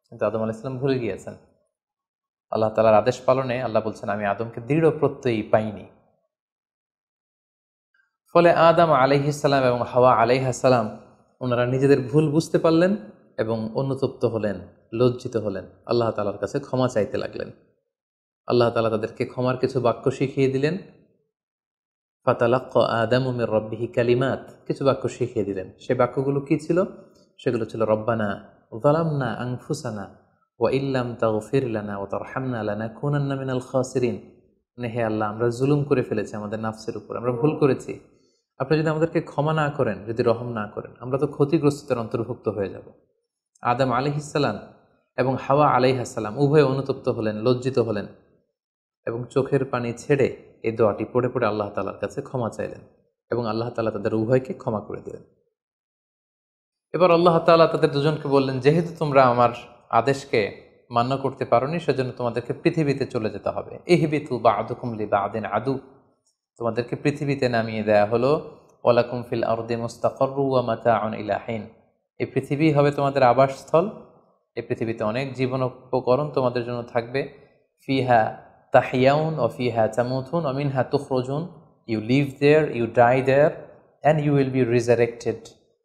কিন্তু আদম আলাইহিস সালাম ভুলে গিয়েছেন। আল্লাহ তাআলার আদেশ পালনে আল্লাহ বলছেন আমি আদমকে দৃঢ় প্রত্যয়ী পাইনি। ফলে আদম আলাইহিস সালাম এবং হাওয়া আলাইহিস সালাম ওনারা নিজেদের ভুল বুঝতে পারলেন এবং অনুতপ্ত হলেন, লজ্জিত হলেন, আল্লাহ তাআলার কাছে ক্ষমা চাইতে লাগলেন। আল্লাহ তাআলা তাদেরকে ক্ষমার কিছু বাক্য শিখিয়ে দিলেন। ফাতালাক্কা আদামু মির রাব্বিহি কালিমাত, কিছু বাক্য শিখিয়ে দিলেন। সেই বাক্যগুলো কি ছিল? সেগুলো ছিল রব্বানা যালামনা আনফুসানা ওয়া ইল্লাম তাগফির লানা ওয়া তারহামনা লানাকুনান্না মিনাল খাসিরিন, হে আল্লাহ আমরা জুলুম করে ফেলেছি আমাদের নাফসের উপর, আমরা ভুল করেছি, আপনি যদি আমাদেরকে ক্ষমা না করেন, যদি রহম না করেন, আমরা তো ক্ষতিগ্রস্তদের অন্তর্ভুক্ত হয়ে যাব। আদম আলাইহিস সালাম এবং হাওয়া আলাইহিস সালাম উভয়ে অনুতপ্ত হলেন, লজ্জিত হলেন এবং চোখের পানি ছেড়ে এই দোয়াটি পড়ে পড়ে আল্লাহ তাআলার কাছে ক্ষমা চাইলেন, এবং আল্লাহ তাআলা তাদের উভয়কে ক্ষমা করে দিলেন। এবার আল্লাহ তাআলা তাদের দুজনকে বললেন, যেহেতু তোমরা আমার আদেশকে মান্য করতে পারোনি, সেজন্য তোমাদেরকে পৃথিবীতে চলে যেতে হবে। ইহবিতু বা'দুকুম লিবা'দিন আদু, তোমাদেরকে পৃথিবীতে নামিয়ে দেয়া হলো। ওয়ালাকুম ফিল আরদি মুস্তাকাররু ওয়া মাতাউন ইলা হিন, এই পৃথিবী হবে তোমাদের আবাসস্থল, এই পৃথিবীতে অনেক জীবন উপকরণ তোমাদের জন্য থাকবে। ফিহা তাহিয়াউন ও ফিহা তামুতুন ও মিনহা তুখরুজুন, you live there, you die there, and you will be resurrected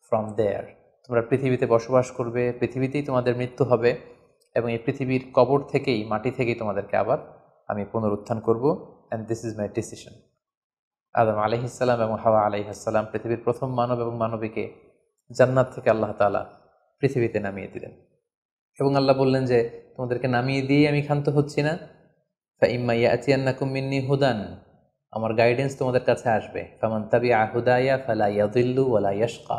from there. তোমরা পৃথিবীতে বসবাস করবে, পৃথিবীতেই তোমাদের মৃত্যু হবে, এবং এই পৃথিবীর কবর থেকেই, মাটি থেকেই তোমাদেরকে আবার আমি পুনরুত্থান করব, and this is my decision. Adam আলাইহিস সালাম এবং হাওয়া আলাইহিস সালাম পৃথিবীর প্রথম মানব এবং মানবীকে জান্নাত থেকে আল্লাহ তাআলা পৃথিবীতে নামিয়ে দিলেন, এবং আল্লাহ বললেন যে তোমাদেরকে নামিয়ে দিয়ে আমি ক্ষান্ত হচ্ছি না। ফাইম্মা ইয়াতিয়ান্নাকুম মিন্নি হুদান, আমার গাইডেন্স তোমাদের কাছে আসবে। ফামান তাবিআ হুদায়া ফালা ইয়াদিল্লু ওয়ালা ইয়াশকা,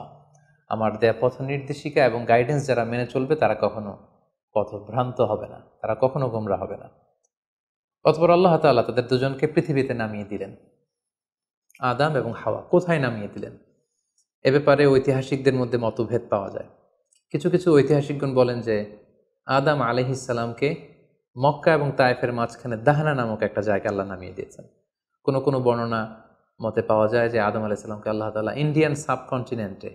আমার দেয়া পথ নির্দেশিকা এবং গাইডেন্স যারা মেনে চলবে তারা কখনো পথভ্রান্ত হবে না, তারা কখনো গোমরা হবে না। অতঃপর আল্লাহ তাআলা তাদের দুজনকে পৃথিবীতে নামিয়ে দিলেন। আদম এবং হাওয়া কোথায় নামিয়ে দিলেন এ ব্যাপারে ঐতিহাসিকদের মধ্যে মতভেদ পাওয়া যায়। কিছু কিছু ঐতিহাসিকগণ বলেন যে আদম আলাইহিস সালামকে মক্কা এবং তায়েফের মাঝখানে দাহনা নামক একটা জায়গায় আল্লাহ নামিয়ে দিয়েছেন। কোনো কোনো বর্ণনা মতে পাওয়া যায় যে আদম আলাইহিস সালামকে আল্লাহ তাআলা ইন্ডিয়ান সাবকন্টিনেন্টে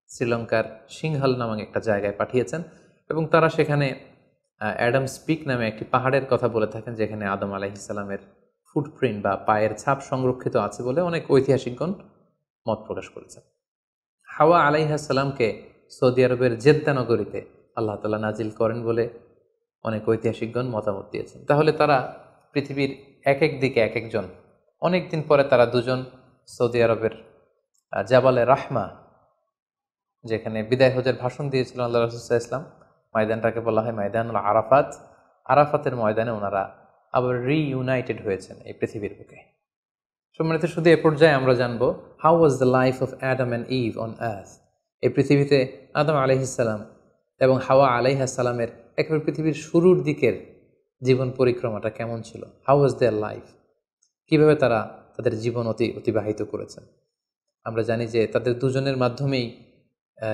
শ্রীলঙ্কার সিংহাল নামক একটা জায়গায় পাঠিয়েছেন, এবং তারা সেখানে অ্যাডামস পিক নামে একটি পাহাড়ের কথা বলে থাকেন, যেখানে আদম আলাইহিস সালামের ফুটপ্রিন্ট বা পায়ের ছাপ সংরক্ষিত আছে বলে অনেক ঐতিহাসিকগণ মত প্রকাশ করেছেন। হাওয়া আলাইহিস সালামকে সৌদি আরবের জেদ্দা নগরীতে আল্লাহ তাআলা নাজিল করেন বলে অনেক ঐতিহাসিকগণ মতামত দিয়েছেন। তাহলে তারা পৃথিবীর এক এক দিকে এক একজন, অনেক দিন পরে তারা দুজন সৌদি আরবের জাবালে রাহমা, যেখানে বিদায় হজের ভাষণ দিয়েছিলেন আল্লাহ রাসূল সাল্লাল্লাহু আলাইহি ওয়াসাল্লাম, ময়দানটাকে বলা হয় ময়দানুল আরাফাত, আরাফাতের ময়দানে ওনারা আবার রিইউনাইটেড হয়েছেন এই পৃথিবীর বুকে। সম্মানিত, শুধু এ পর্যায়ে আমরা জানবো how was the life of Adam and Eve on earth. এই পৃথিবীতে আদম আলাইহিস সালাম এবং হাওয়া আলাইহিস সালামের একেবারে পৃথিবীর শুরুর দিকের জীবন পরিক্রমাটা কেমন ছিল, হাউ ওয়াজ দেয়ার লাইফ, কীভাবে তারা তাদের জীবন অতিবাহিত করেছেন। আমরা জানি যে তাদের দুজনের মাধ্যমেই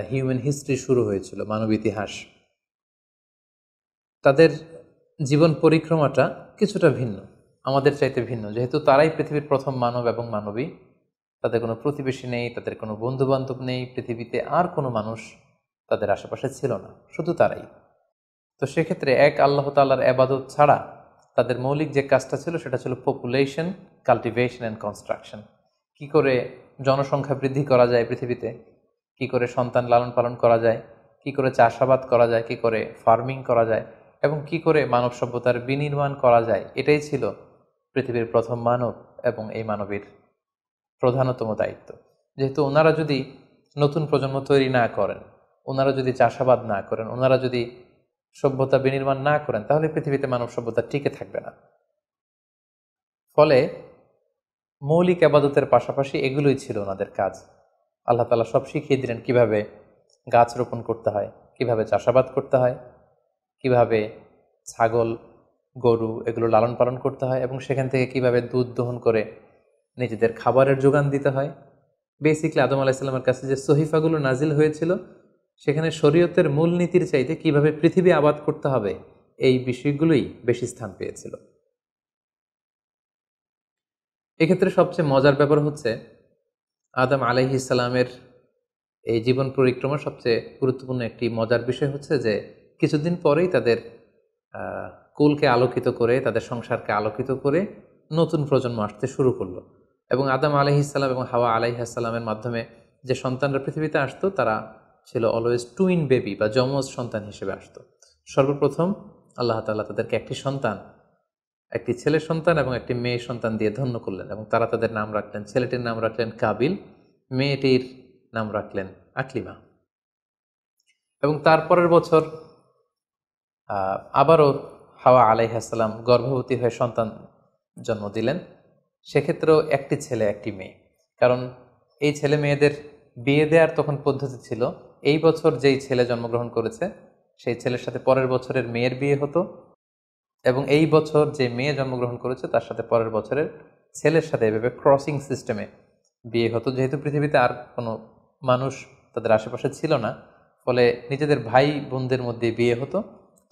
হিউম্যান হিস্ট্রি শুরু হয়েছিল, মানব ইতিহাস। তাদের জীবন পরিক্রমাটা কিছুটা ভিন্ন, আমাদের চাইতে ভিন্ন, যেহেতু তারাই পৃথিবীর প্রথম মানব এবং মানবী। তাদের কোনো প্রতিবেশী নেই, তাদের কোনো বন্ধুবান্ধব নেই, পৃথিবীতে আর কোনো মানুষ তাদের আশেপাশে ছিল না, শুধু তারাই। তো সেক্ষেত্রে এক আল্লাহ তাআলার ইবাদত ছাড়া তাদের মৌলিক যে কাজটা ছিল সেটা ছিল পপুলেশন, কাল্টিভেশন অ্যান্ড কনস্ট্রাকশন। কী করে জনসংখ্যা বৃদ্ধি করা যায় পৃথিবীতে, কী করে সন্তান লালন পালন করা যায়, কী করে চাষাবাদ করা যায়, কী করে ফার্মিং করা যায়, এবং কী করে মানব সভ্যতার বিনির্মাণ করা যায়, এটাই ছিল পৃথিবীর প্রথম মানব এবং এই মানবীর প্রধানতম দায়িত্ব। যেহেতু ওনারা যদি নতুন প্রজন্ম তৈরি না করেন, ওনারা যদি চাষাবাদ না করেন, ওনারা যদি সভ্যতা বিনির্মাণ না করেন, তাহলে পৃথিবীতে মানব সভ্যতা টিকে থাকবে না। ফলে মৌলিক আবাদতের পাশাপাশি এগুলোই ছিল ওনাদের কাজ। আল্লাহ তাআলা সব শিখিয়ে দিলেন কিভাবে গাছ রোপণ করতে হয়, কিভাবে চাষাবাদ করতে হয়, কিভাবে ছাগল গরু এগুলো লালন পালন করতে হয়, এবং সেখান থেকে কিভাবে দুধ দহন করে নিজেদের খাবারের যোগান দিতে হয়। বেসিকলি আদম আলাইসাল্লামের কাছে যে সহিফাগুলো নাজিল হয়েছিল, সেখানে শরীয়তের মূলনীতির চাইতে কিভাবে পৃথিবী আবাদ করতে হবে এই বিষয়গুলোই বেশি স্থান পেয়েছিল। এক্ষেত্রে সবচেয়ে মজার ব্যাপার হচ্ছে আদম আলাইহিস সালামের এই জীবন পরিক্রমার সবচেয়ে গুরুত্বপূর্ণ একটি মজার বিষয় হচ্ছে যে কিছুদিন পরেই তাদের কুলকে আলোকিত করে, তাদের সংসারকে আলোকিত করে নতুন প্রজন্ম আসতে শুরু করলো। এবং আদম আলাইহিস সালাম এবং হাওয়া আলাইহিস সালামের মাধ্যমে যে সন্তানরা পৃথিবীতে আসতো, তারা ছিল অলওয়েজ টুইন বেবি বা যমজ সন্তান হিসেবে আসতো। সর্বপ্রথম আল্লাহ তাআলা তাদেরকে একটি সন্তান, একটি ছেলে সন্তান এবং একটি মেয়ে সন্তান দিয়ে ধন্য করলেন, এবং তারা তাদের নাম রাখলেন, ছেলেটির নাম রাখলেন কাবিল, মেয়েটির নাম রাখলেন আকলিমা। এবং তারপরের বছর আবারও হাওয়া আলাইহিস সালাম গর্ভবতী হয়ে সন্তান জন্ম দিলেন। সেক্ষেত্রেও একটি ছেলে একটি মেয়ে, কারণ এই ছেলে মেয়েদের বিয়ে দেওয়ার তখন পদ্ধতি ছিল, এই বছর যেই ছেলে জন্মগ্রহণ করেছে সেই ছেলের সাথে পরের বছরের মেয়ের বিয়ে হতো, এবং এই বছর যে মেয়ে জন্মগ্রহণ করেছে তার সাথে পরের বছরের ছেলের সাথে এভাবে ক্রসিং সিস্টেমে বিয়ে হতো। যেহেতু পৃথিবীতে আর কোনো মানুষ তাদের আশেপাশে ছিল না, ফলে নিজেদের ভাই বোনদের মধ্যে বিয়ে হতো,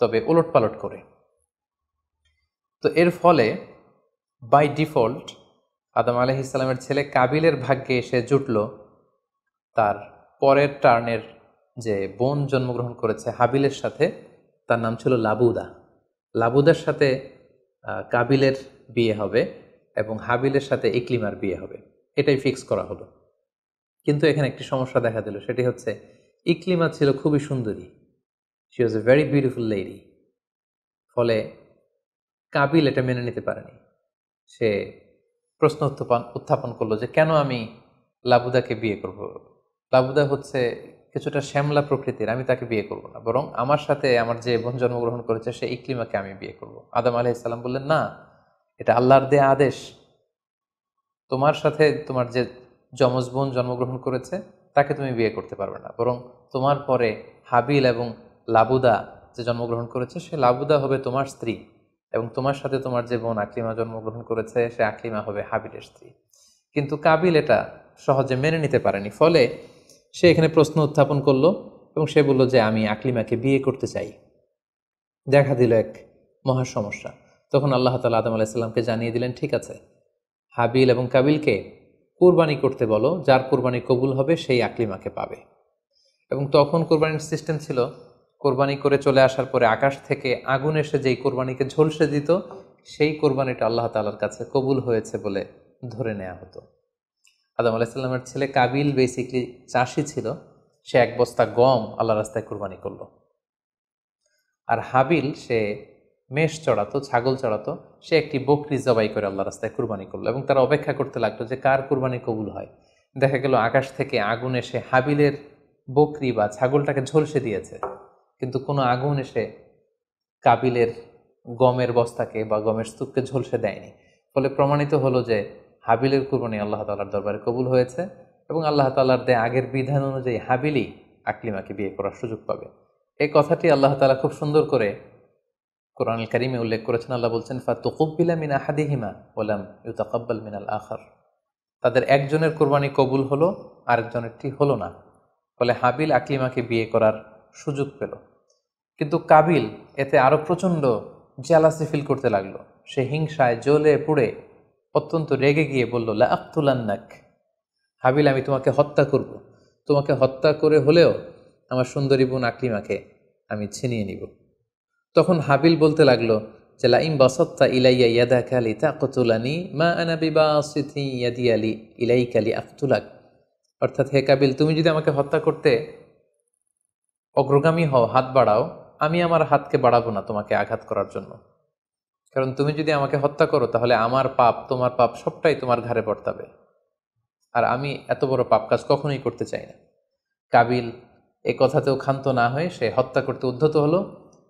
তবে ওলটপালট করে। তো এর ফলে বাই ডিফল্ট আদম আলাইহিস সালামের ছেলে কাবিলের ভাগ্যে এসে জুটল তার পরের টার্নের যে বোন জন্মগ্রহণ করেছে হাবিলের সাথে, তার নাম ছিল লাবুদা। লাবুদার সাথে কাবিলের বিয়ে হবে এবং হাবিলের সাথে ইকলিমার বিয়ে হবে, এটাই ফিক্স করা হলো। কিন্তু এখানে একটি সমস্যা দেখা দিল, সেটি হচ্ছে ইকলিমা ছিল খুবই সুন্দরী, she was a very beautiful lady. ফলে কাবিল এটা মেনে নিতে পারেনি। সে প্রশ্ন উত্থাপন করলো যে কেন আমি লাবুদাকে বিয়ে করব? লাবুদা হচ্ছে কিছুটা শ্যামলা প্রকৃতির, আমি তাকে বিয়ে করব না, বরং আমার সাথে আমার যে বোন জন্মগ্রহণ করেছে সে ইকলিমাকে আমি বিয়ে করব। আদম আলাইহিস সালাম বললেন, না, এটা আল্লাহর দেয়া আদেশ। তোমার সাথে তোমার যে যমজ বোন জন্মগ্রহণ করেছে তাকে তুমি বিয়ে করতে পারবে না, বরং তোমার পরে হাবিল এবং লাবুদা যে জন্মগ্রহণ করেছে সে লাবুদা হবে তোমার স্ত্রী, এবং তোমার সাথে তোমার যে বোন আকলিমা জন্মগ্রহণ করেছে সে আকলিমা হবে হাবিলের স্ত্রী। কিন্তু কাবিল এটা সহজে মেনে নিতে পারেনি। ফলে সে এখানে প্রশ্ন উত্থাপন করলো এবং সে বলল যে আমি আকলিমাকে বিয়ে করতে চাই। দেখা দিল এক মহা সমস্যা। তখন আল্লাহ তাআলা আদম আলাইহিস সালামকে জানিয়ে দিলেন, ঠিক আছে, হাবিল এবং কাবিলকে কোরবানি করতে বলো, যার কোরবানি কবুল হবে সেই আকলিমাকে পাবে। এবং তখন কোরবানির সিস্টেম ছিল, কোরবানি করে চলে আসার পরে আকাশ থেকে আগুন এসে যেই কোরবানিকে ঝলসে দিত, সেই কোরবানিটা আল্লাহ তাআলার কাছে কবুল হয়েছে বলে ধরে নেওয়া হতো। আদম আলাইহিস সালামের ছেলে কাবিল বেসিকলি চাষি ছিল, সে এক বস্তা গম আল্লাহ রাস্তায় কোরবানি করলো। আর হাবিল সে মেষ চড়াতো, ছাগল চড়াতো, সে একটি বকরি জবাই করে আল্লাহ রাস্তায় কুরবানি করলো, এবং তারা অপেক্ষা করতে লাগলো যে কার কুরবানি কবুল হয়। দেখা গেল আকাশ থেকে আগুন এসে হাবিলের বকরি বা ছাগলটাকে ঝলসে দিয়েছে, কিন্তু কোনো আগুন এসে কাবিলের গমের বস্তাকে বা গমের স্তূপকে ঝলসে দেয়নি। ফলে প্রমাণিত হলো যে হাবিলের কুরবানি আল্লাহ তাআলার দরবারে কবুল হয়েছে, এবং আল্লাহ তাআলার দেয়া আগের বিধান অনুযায়ী হাবিলই আকলিমাকে বিয়ে করার সুযোগ পাবে। এই কথাটি আল্লাহ তাআলা খুব সুন্দর করে কোরআনুল কারীমে উল্লেখ করেছেন। আল্লাহ বলছেন, ফাতুকুব্বিলা মিন আহাদিহিমা ওয়া লাম ইউতাকাব্বাল মিনাল আখার। তাদের একজনের কোরবানি কবুল হলো, আরেকজনেরটি হলো না। ফলে হাবিল আকলিমাকে বিয়ে করার সুযোগ পেল। কিন্তু কাবিল এতে আরো প্রচণ্ড জেলাসি ফিল করতে লাগলো। সে হিংসায় জ্বলে পুড়ে অত্যন্ত রেগে গিয়ে বলল, লা আক্তুলান্নাক, হাবিল আমি তোমাকে হত্যা করব, তোমাকে হত্যা করে হলেও আমার সুন্দরী বোন আকলিমাকে আমি ছিনিয়ে নিব। তখন হাবিল বলতে লাগলো যে লাইম বাসাত্তা ইলাইয়া ইয়াদাকা লিতাকতুলানি মা আনা বিবাসিতি ইয়াদি ইলাইকা লিআকতুলাক। অর্থাৎ, হে কাবিল, তুমি যদি আমাকে হত্যা করতে অগ্রগামী হও, হাত বাড়াও, আমি আমার হাতকে বাড়াবো না তোমাকে আঘাত করার জন্য। কারণ তুমি যদি আমাকে হত্যা করো তাহলে আমার পাপ, তোমার পাপ সবটাই তোমার ঘাড়ে বর্তাবে, আর আমি এত বড় পাপ কাজ কখনোই করতে চাই না। কাবিল এই কথাতেও ক্ষান্ত না হয়ে সে হত্যা করতে উদ্ধত হলো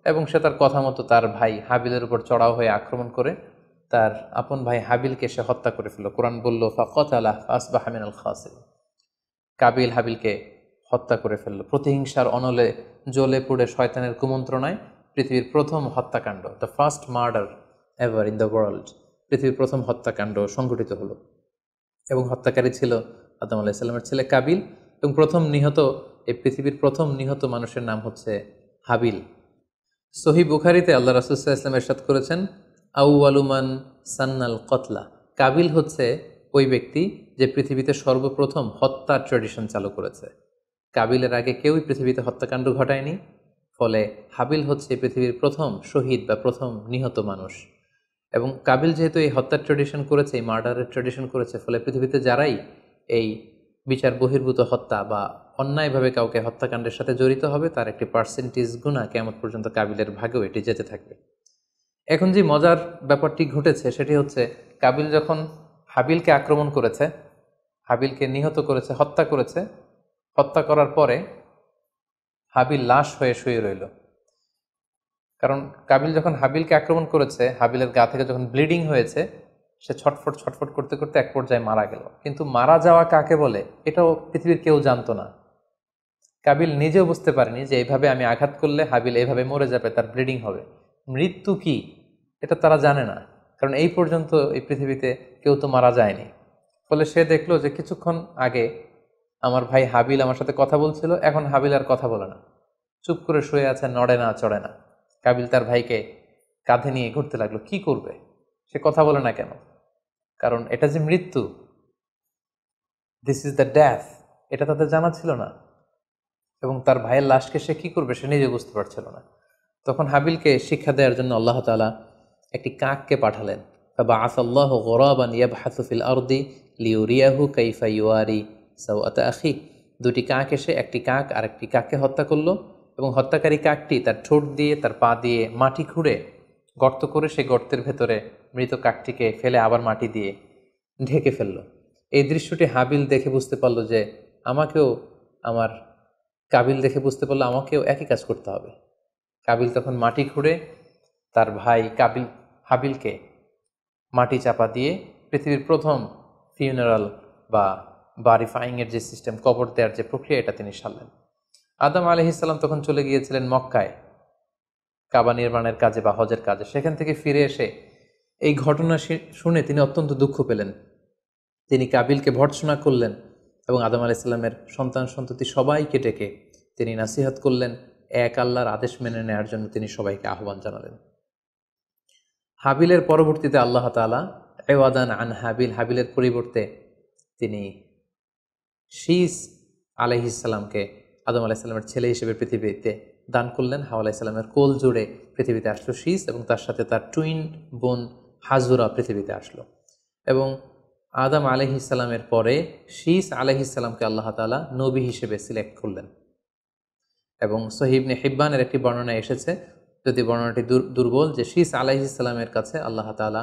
এবং সে তার কথা মতো তার ভাই হাবিলের উপর চড়াও হয়ে আক্রমণ করে তার আপন ভাই হাবিলকে সে হত্যা করে ফেলল। কোরআন বলল ফাকাতালাহু ফাসবাহা মিনাল খাসিরিন, কাবিল হাবিলকে হত্যা করে ফেলল। প্রতিহিংসার অনলে জ্বলে পুড়ে শয়তানের কুমন্ত্রণায় পৃথিবীর প্রথম হত্যাকাণ্ড, the first murder ever in the world, পৃথিবীর প্রথম হত্যাকাণ্ড সংঘটিত হলো এবং হত্যাকারী ছিল আদম আলাইহিস সালামের ছেলে কাবিল এবং এই পৃথিবীর প্রথম নিহত মানুষের নাম হচ্ছে হাবিল। সহিহ বুখারীতে আল্লাহ রাসূল সাল্লাল্লাহু আলাইহি ওয়াসাল্লাম ইরশাদ করেছেন, আউয়ালু মান সান্নাল কতলা, কাবিল হচ্ছে ওই ব্যক্তি যে পৃথিবীতে সর্বপ্রথম হত্যার ট্র্যাডিশন চালু করেছে। কাবিলের আগে কেউই পৃথিবীতে হত্যাকাণ্ড ঘটায়নি, ফলে হাবিল হচ্ছে পৃথিবীর প্রথম শহীদ বা প্রথম নিহত মানুষ। এবং কাবিল যেহেতু এই হত্যার ট্র্যাডিশন করেছে, এই মার্ডারের ট্র্যাডিশন করেছে, ফলে পৃথিবীতে যারাই এই বিচার বহির্ভূত হত্যা বা অন্যায়ভাবে কাউকে হত্যাকাণ্ডের সাথে জড়িত হবে তার একটি পার্সেন্টেজ গুণা কিয়ামত পর্যন্ত কাবিলের ভাগেও এটি যেতে থাকবে। এখন যে মজার ব্যাপারটি ঘটেছে সেটি হচ্ছে, কাবিল যখন হাবিলকে আক্রমণ করেছে, হাবিলকে নিহত করেছে, হত্যা করেছে, হত্যা করার পরে হাবিল লাশ হয়ে শুয়ে রইল। কারণ কাবিল যখন হাবিলকে আক্রমণ করেছে, হাবিলের গা থেকে যখন ব্লিডিং হয়েছে, সে ছটফট ছটফট করতে করতে এক পর্যায়ে মারা গেল। কিন্তু মারা যাওয়া কাকে বলে এটাও পৃথিবীর কেউ জানতো না। কাবিল নিজেও বুঝতে পারেনি যে এইভাবে আমি আঘাত করলে হাবিল এইভাবে মরে যাবে, তার ব্লিডিং হবে। মৃত্যু কি এটা তারা জানে না, কারণ এই পর্যন্ত এই পৃথিবীতে কেউ তো মারা যায়নি। ফলে সে দেখলো যে কিছুক্ষণ আগে আমার ভাই হাবিল আমার সাথে কথা বলছিল, এখন হাবিল আর কথা বলে না, চুপ করে শুয়ে আছে, নড়ে না চড়ে না। কাবিল তার ভাইকে কাঁধে নিয়ে ঘুরতে লাগলো। কি করবে, সে কথা বলে না কেন? কারণ এটা যে মৃত্যু, দিস ইজ দ্য ডেথ, এটা তাদের জানা ছিল না। এবং তার ভাইয়ের লাশকে সে কি করবে সে নিজে বুঝতে পারছিল না। তখন হাবিলকে শিক্ষা দেওয়ার জন্য আল্লাহ তাআলা একটি কাককে পাঠালেন। ফাবাআসাল্লাহু গুরাবান ইয়াবহাসু ফিল আরদি লিউরিয়াহু কাইফা ইউয়ারি সাওআতা আখি। দুটি কাক এসে একটি কাক আর একটি কাককে হত্যা করলো এবং হত্যাকারী কাকটি তার ঠোঁট দিয়ে তার পা দিয়ে মাটি খুঁড়ে গর্ত করে সেই গর্তের ভেতরে মৃত কাকটিকে ফেলে আবার মাটি দিয়ে ঢেকে ফেলল। এই দৃশ্যটি হাবিল দেখে বুঝতে পারল যে কাবিল দেখে বুঝতে পারলো আমাকেও একই কাজ করতে হবে। কাবিল তখন মাটি খুঁড়ে তার ভাই হাবিলকে মাটি চাপা দিয়ে পৃথিবীর প্রথম ফিউনারাল বা বারিফাইংয়ের যে সিস্টেম, কবর দেওয়ার যে প্রক্রিয়া, এটা তিনি সারলেন। আদম আলাইহিস সালাম তখন চলে গিয়েছিলেন মক্কায় কাবা নির্মাণের কাজে বা হজের কাজে। সেখান থেকে ফিরে এসে এই ঘটনা শুনে তিনি অত্যন্ত দুঃখ পেলেন। তিনি কাবিলকে ভর্ৎসনা করলেন এবং আদম আলাইহিস সালামের সন্তান সন্ততি সবাইকে ডেকে তিনি নাসিহত করলেন, এক আল্লাহর আদেশ মেনে নেওয়ার জন্য তিনি সবাইকে আহ্বান জানালেন। হাবিলের পরবর্তীতে আল্লাহ তাআলা এওয়াদান আন হাবিলের পরিবর্তে তিনি শীস আলাইহিস সালামকে আদম আলাইহিস সালামের ছেলে হিসেবে পৃথিবীতে দান করলেন। হাওয়া আলাইহিস সালামের কোল জুড়ে পৃথিবীতে আসলো শীস এবং তার সাথে তার টুইন বোন হাজুরা পৃথিবীতে আসলো। এবং আদম আলাইহিস সালামের পরে শীস আলাইহিস সালামকে আল্লাহ তাআলা নবী হিসেবে সিলেক্ট করলেন। এবং সহিহ ইবনে হিব্বানের একটি বর্ণনা এসেছে, যদি বর্ণনাটি দুর্বল, যে শীস আলাইহিস সালামের কাছে আল্লাহ তাআলা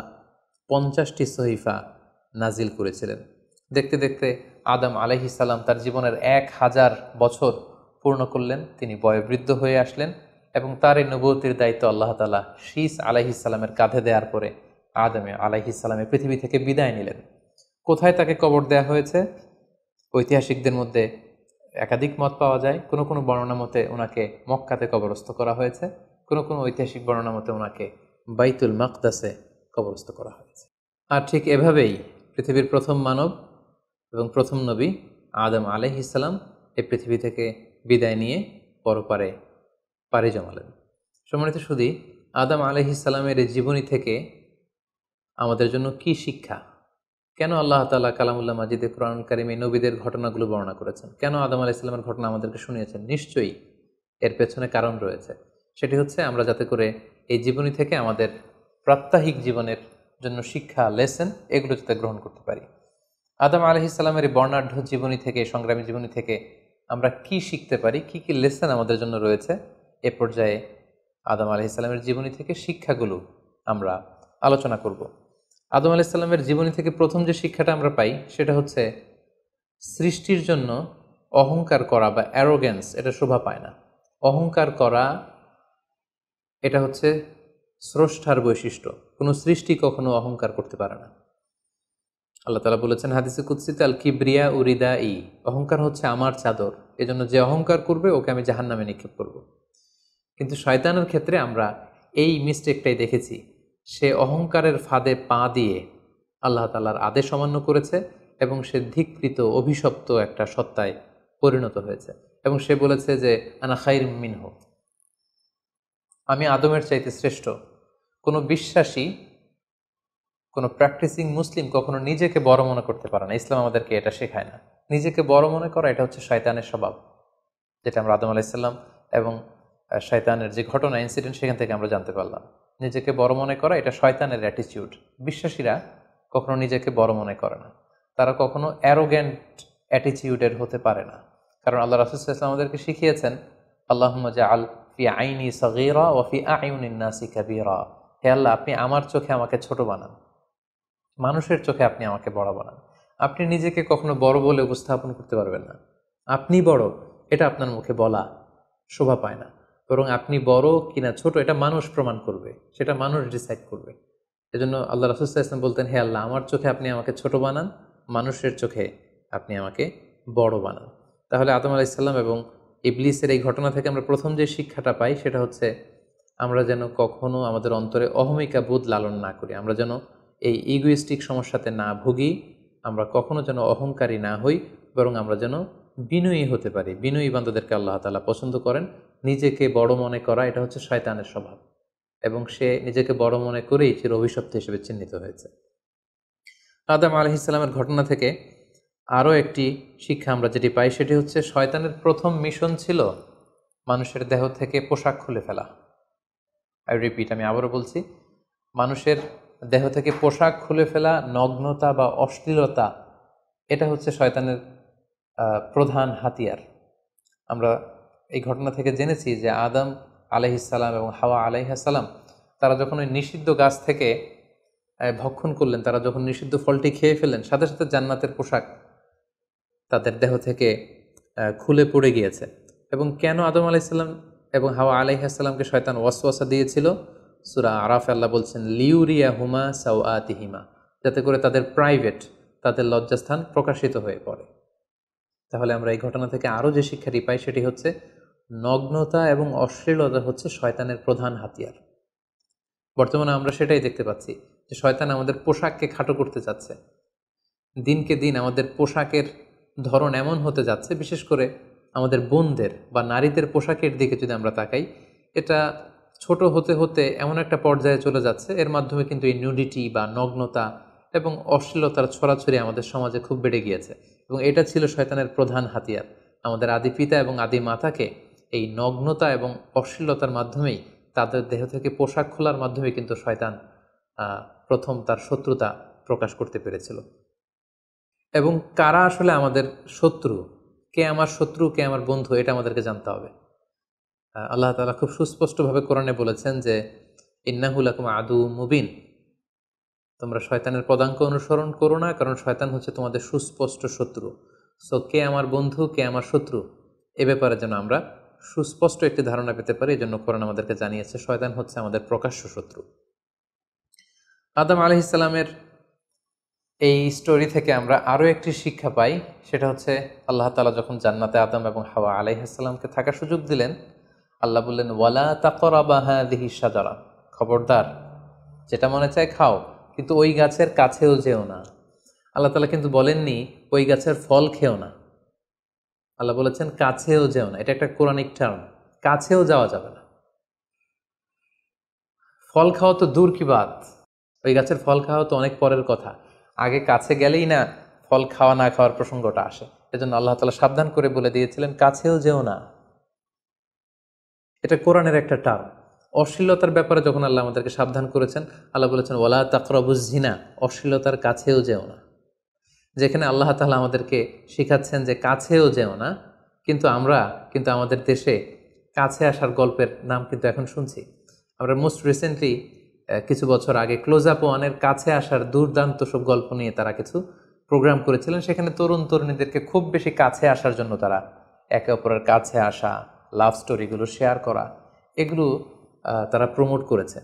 50টি সহিফা নাজিল করেছিলেন। দেখতে দেখতে আদম আলাইহিস সালাম তার জীবনের 1000 বছর পূর্ণ করলেন। তিনি বয়োবৃদ্ধ হয়ে আসলেন এবং তার এই নবুয়তির দায়িত্ব আল্লাহ তাআলা শীস আলাইহিস সালামের কাঁধে দেওয়ার পরে আদম আলাইহিস সালামের পৃথিবী থেকে বিদায় নিলেন। কোথায় তাকে কবর দেয়া হয়েছে? ঐতিহাসিকদের মধ্যে একাধিক মত পাওয়া যায়। কোনো কোনো বর্ণনা মতে ওনাকে মক্কাতে কবরস্থ করা হয়েছে, কোনো কোনো ঐতিহাসিক বর্ণনা মতে ওনাকে বাইতুল মাকদাসে কবরস্থ করা হয়েছে। আর ঠিক এভাবেই পৃথিবীর প্রথম মানব এবং প্রথম নবী আদম আলাইহিস সালাম এই পৃথিবী থেকে বিদায় নিয়ে পরপারে পাড়ি জমালেন। সম্মানিত সুধী, আদম আলাইহিস সালামের এই জীবনী থেকে আমাদের জন্য কি শিক্ষা? কেন আল্লাহ তাআলা কালামুল্লাহ মাজিদে কুরআনুল কারীমে নবীদের ঘটনাগুলো বর্ণনা করেছেন? কেন আদম আলাইহিস সালামের ঘটনা আমাদেরকে শুনিয়েছেন? নিশ্চয়ই এর পেছনে কারণ রয়েছে। সেটি হচ্ছে আমরা যাতে করে এই জীবনী থেকে আমাদের প্রাত্যহিক জীবনের জন্য শিক্ষা, লেসন, এগুলো যাতে গ্রহণ করতে পারি। আদম আলাইহিস সালামের এই বর্ণাঢ্য জীবনী থেকে, সংগ্রামী জীবনী থেকে আমরা কি শিখতে পারি, কি কি লেসন আমাদের জন্য রয়েছে, এ পর্যায়ে আদম আলাইহিস সালামের জীবনী থেকে শিক্ষাগুলো আমরা আলোচনা করব। আদম আলাইহিস সালামের জীবনী থেকে প্রথম যে শিক্ষাটা আমরা পাই সেটা হচ্ছে সৃষ্টির জন্য অহংকার করা বা অ্যারোগেন্স এটা শোভা পায় না। অহংকার করা এটা হচ্ছে স্রষ্টার বৈশিষ্ট্য। কোনো সৃষ্টি কখনো অহংকার করতে পারে না। আল্লাহ তাআলা বলেছেন হাদিসে কুদসিতে, আল কিবরিয়া উরিদা ই, অহংকার হচ্ছে আমার চাদর, এজন্য যে অহংকার করবে ওকে আমি জাহান্নামে নিক্ষেপ করব। কিন্তু শয়তানের ক্ষেত্রে আমরা এই মিস্টেকটাই দেখেছি। সে অহংকারের ফাঁদে পা দিয়ে আল্লাহ তাআলার আদেশ অমান্য করেছে এবং সে ধিক্কৃত অভিশপ্ত একটা সত্তায় পরিণত হয়েছে। এবং সে বলেছে যে আনা খাইর মিনহু, আমি আদমের চাইতে শ্রেষ্ঠ। কোনো বিশ্বাসী, কোনো প্র্যাকটিসিং মুসলিম কখনো নিজেকে বড় মনে করতে পারে না। ইসলাম আমাদেরকে এটা শেখায় না। নিজেকে বড় মনে করা এটা হচ্ছে শয়তানের স্বভাব, যেটা আমরা আদম আলাইহিসসালাম এবং শয়তানের যে ঘটনা, ইনসিডেন্ট, সেখান থেকে আমরা জানতে পারলাম। নিজেকে বড় মনে করা এটা শয়তানের অ্যাটিটিউড। বিশ্বাসীরা কখনো নিজেকে বড় মনে করে না, তারা কখনো অ্যারোগ্যান্ট অ্যাটিটিউডের হতে পারে না। কারণ আল্লাহ রাসূল সাল্লাল্লাহু আলাইহি ওয়াসাল্লাম আমাদেরকে শিখিয়েছেন, আল্লাহুম্মা জাআল ফি আইনি সাগীরা ওয়া ফি আ'ইউনিন নাসি কাবীরা, হে আল্লাহ, আপনি আমার চোখে আমাকে ছোট বানান, মানুষের চোখে আপনি আমাকে বড় বানান। আপনি নিজেকে কখনো বড় বলে উপস্থাপন করতে পারবেন না। আপনি বড় এটা আপনার মুখে বলা শোভা পায় না, বরং আপনি বড় কিনা ছোট এটা মানুষ প্রমাণ করবে, সেটা মানুষ ডিসাইড করবে। এজন্য আল্লাহ রাসূল সাল্লাল্লাহু আলাইহি ওয়াসাল্লাম বলতেন, হে আল্লাহ, আমার চোখে আপনি আমাকে ছোট বানান, মানুষের চোখে আপনি আমাকে বড় বানান। তাহলে আদম আলাইহিস সালাম এবং ইবলিসের এই ঘটনা থেকে আমরা প্রথম যে শিক্ষাটা পাই সেটা হচ্ছে আমরা যেন কখনো আমাদের অন্তরে অহমিকা বোধ লালন না করি, আমরা যেন এই ইগোইস্টিক সমস্যাতে না ভুগি, আমরা কখনো যেন অহংকারী না হই, বরং আমরা যেন বিনয়ী হতে পারি। বিনয়ী বান্দাদেরকে আল্লাহ তাআলা পছন্দ করেন। নিজেকে বড় মনে করা এটা হচ্ছে শয়তানের স্বভাব, এবং সে নিজেকে বড় মনে করেই চির অভিশপ্ত হিসেবে চিহ্নিত হয়েছে। আদম আলাইহিস সালামের ঘটনা থেকে আরও একটি শিক্ষা আমরা যেটি পাই সেটি হচ্ছে শয়তানের প্রথম মিশন ছিল মানুষের দেহ থেকে পোশাক খুলে ফেলা। আই রিপিট, আমি আবারও বলছি, মানুষের দেহ থেকে পোশাক খুলে ফেলা, নগ্নতা বা অশ্লীলতা, এটা হচ্ছে শয়তানের প্রধান হাতিয়ার। আমরা এই ঘটনা থেকে জেনেছি যে আদম আলাইহিসসালাম এবং হাওয়া আলাইহিসসালাম তারা যখন ওই নিষিদ্ধ গাছ থেকে ভক্ষণ করলেন, তারা যখন নিষিদ্ধ ফলটি খেয়ে ফেললেন, সাথে সাথে জান্নাতের পোশাক তাদের দেহ থেকে খুলে পড়ে গিয়েছে। এবং কেন আদম আলাইহিসসালাম এবং হাওয়া আলাইহিসসালামকে শয়তান ওয়াসওয়াসা দিয়েছিল? সূরা আরাফে আল্লাহ বলছেন, লিউরিয়া হুমা সাওআতিহিমা, যাতে করে তাদের প্রাইভেট, তাদের লজ্জাস্থান প্রকাশিত হয়ে পড়ে। তাহলে আমরা এই ঘটনা থেকে আরও যে শিক্ষাটি পাই সেটি হচ্ছে নগ্নতা এবং অশ্লীলতা হচ্ছে শয়তানের প্রধান হাতিয়ার। বর্তমানে আমরা সেটাই দেখতে পাচ্ছি যে শয়তান আমাদের পোশাককে খাটো করতে যাচ্ছে। দিনকে দিন আমাদের পোশাকের ধরন এমন হতে যাচ্ছে, বিশেষ করে আমাদের বোনদের বা নারীদের পোশাকের দিকে যদি আমরা তাকাই, এটা ছোট হতে হতে এমন একটা পর্যায়ে চলে যাচ্ছে, এর মাধ্যমে কিন্তু এই নিউডিটি বা নগ্নতা এবং অশ্লীলতার ছড়াছড়ি আমাদের সমাজে খুব বেড়ে গিয়েছে। এবং এটা ছিল শয়তানের প্রধান হাতিয়ার। আমাদের আদি পিতা এবং আদি মাতাকে এই নগ্নতা এবং অশ্লীলতার মাধ্যমেই, তাদের দেহ থেকে পোশাক খোলার মাধ্যমে কিন্তু শয়তান প্রথম তার শত্রুতা প্রকাশ করতে পেরেছিল। এবং কারা আসলে আমাদের শত্রু, কে আমার শত্রু, কে আমার বন্ধু, এটা আমাদেরকে জানতে হবে। আল্লাহ তাআলা খুব সুস্পষ্টভাবে কোরআনে বলেছেন যে ইন্নাহু লাকুম আদু মুবিন, তোমরা শয়তানের পদাঙ্ক অনুসরণ করো না, কারণ শয়তান হচ্ছে তোমাদের সুস্পষ্ট শত্রু। সো কে আমার বন্ধু, কে আমার শত্রু, এ ব্যাপারে যেন আমরা সুস্পষ্ট একটি ধারণা পেতে পারি, এই জন্য কোরআন আমাদেরকে জানিয়েছে শয়তান হচ্ছে আমাদের প্রকাশ্য শত্রু। আদম আলাইহিস সালামের এই স্টোরি থেকে আমরা আরও একটি শিক্ষা পাই, সেটা হচ্ছে আল্লাহ তাআলা যখন জান্নাতে আদম এবং হাওয়া আলাইহিস সালামকে থাকার সুযোগ দিলেন, আল্লাহ বললেন ওয়ালা তাকরাবা হাযিহি শাজারা, খবরদার, যেটা মনে চায় খাও, কিন্তু ওই গাছের কাছেও যেও না। আল্লাহ তাআলা কিন্তু বলেননি ওই গাছের ফল খেও না, আল্লাহ বলেছেন কাছেও যেও না। এটা একটা কোরআনিক টার্ম, কাছেও যাওয়া যাবে না। ফল খাওয়া তো দূর কি বাত, ওই গাছের ফল খাওয়া তো অনেক পরের কথা, আগে কাছে গেলেই না ফল খাওয়া না খাওয়ার প্রসঙ্গটা আসে। এজন্য আল্লাহ তাআলা সাবধান করে বলে দিয়েছিলেন কাছেও যেও না। এটা কোরআনের একটা টার্ম। অশ্লীলতার ব্যাপারে যখন আল্লাহ আমাদেরকে সাবধান করেছেন, আল্লাহ বলেছেন ওয়ালা তাকরাবুজ জিনা, অশ্লীলতার কাছেও যেও না। যেখানে আল্লাহ তাআলা আমাদেরকে শিখাচ্ছেন যে কাছেও যেও না, কিন্তু আমরা আমাদের দেশে কাছে আসার গল্পের নাম কিন্তু এখন শুনছি। আমরা মোস্ট রিসেন্টলি কিছু বছর আগে ক্লোজ আপ ওয়ানের কাছে আসার দুর্দান্ত সব গল্প নিয়ে তারা কিছু প্রোগ্রাম করেছিলেন, সেখানে তরুণ তরুণীদেরকে খুব বেশি কাছে আসার জন্য তারা একে অপরের কাছে আসা, লাভ স্টোরিগুলো শেয়ার করা, এগুলো তারা প্রমোট করেছে।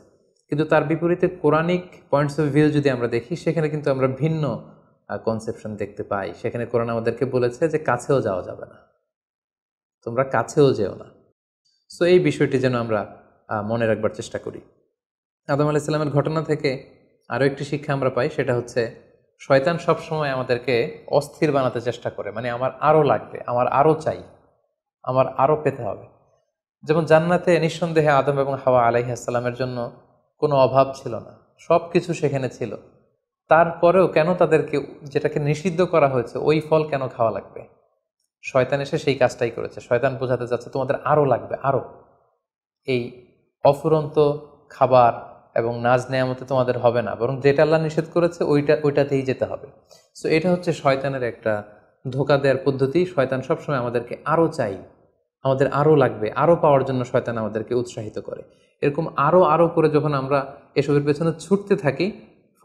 কিন্তু তার বিপরীতে কোরআনিক পয়েন্টস অফ ভিউ যদি আমরা দেখি, সেখানে কিন্তু আমরা ভিন্ন কনসেপশন দেখতে পাই। সেখানে কোরআন আমাদেরকে বলেছে যে কাছেও যাওয়া যাবে না, তোমরা কাছেও যেও না। সো এই বিষয়টি যেন আমরা মনে রাখবার চেষ্টা করি। আদম আলাইহিস সালামের ঘটনা থেকে আরও একটি শিক্ষা আমরা পাই, সেটা হচ্ছে শয়তান সবসময় আমাদেরকে অস্থির বানাতে চেষ্টা করে। মানে আমার আরও লাগবে, আমার আরও চাই, আমার আরও পেতে হবে। যেমন জান্নাতে নিঃসন্দেহে আদম এবং হাওয়া আলাইহিস সালামের জন্য কোনো অভাব ছিল না, সব কিছু সেখানে ছিল। তারপরেও কেন তাদেরকে যেটাকে নিষিদ্ধ করা হয়েছে ওই ফল কেন খাওয়া লাগবে? শয়তান এসে সেই কাজটাই করেছে। শয়তান বোঝাতে যাচ্ছে তোমাদের আরও লাগবে, আরও। এই অফুরন্ত খাবার এবং নাজ নেয়ামতে তোমাদের হবে না, বরং যেটা আল্লাহ নিষেধ করেছে ওইটাতেই যেতে হবে। সো এটা হচ্ছে শয়তানের একটা ধোঁকা দেওয়ার পদ্ধতি। শয়তান সবসময় আমাদেরকে আরও চাই, আমাদের আরও লাগবে, আরও পাওয়ার জন্য শয়তান আমাদেরকে উৎসাহিত করে। এরকম আরও আরও করে যখন আমরা এসবের পেছনে ছুটতে থাকি,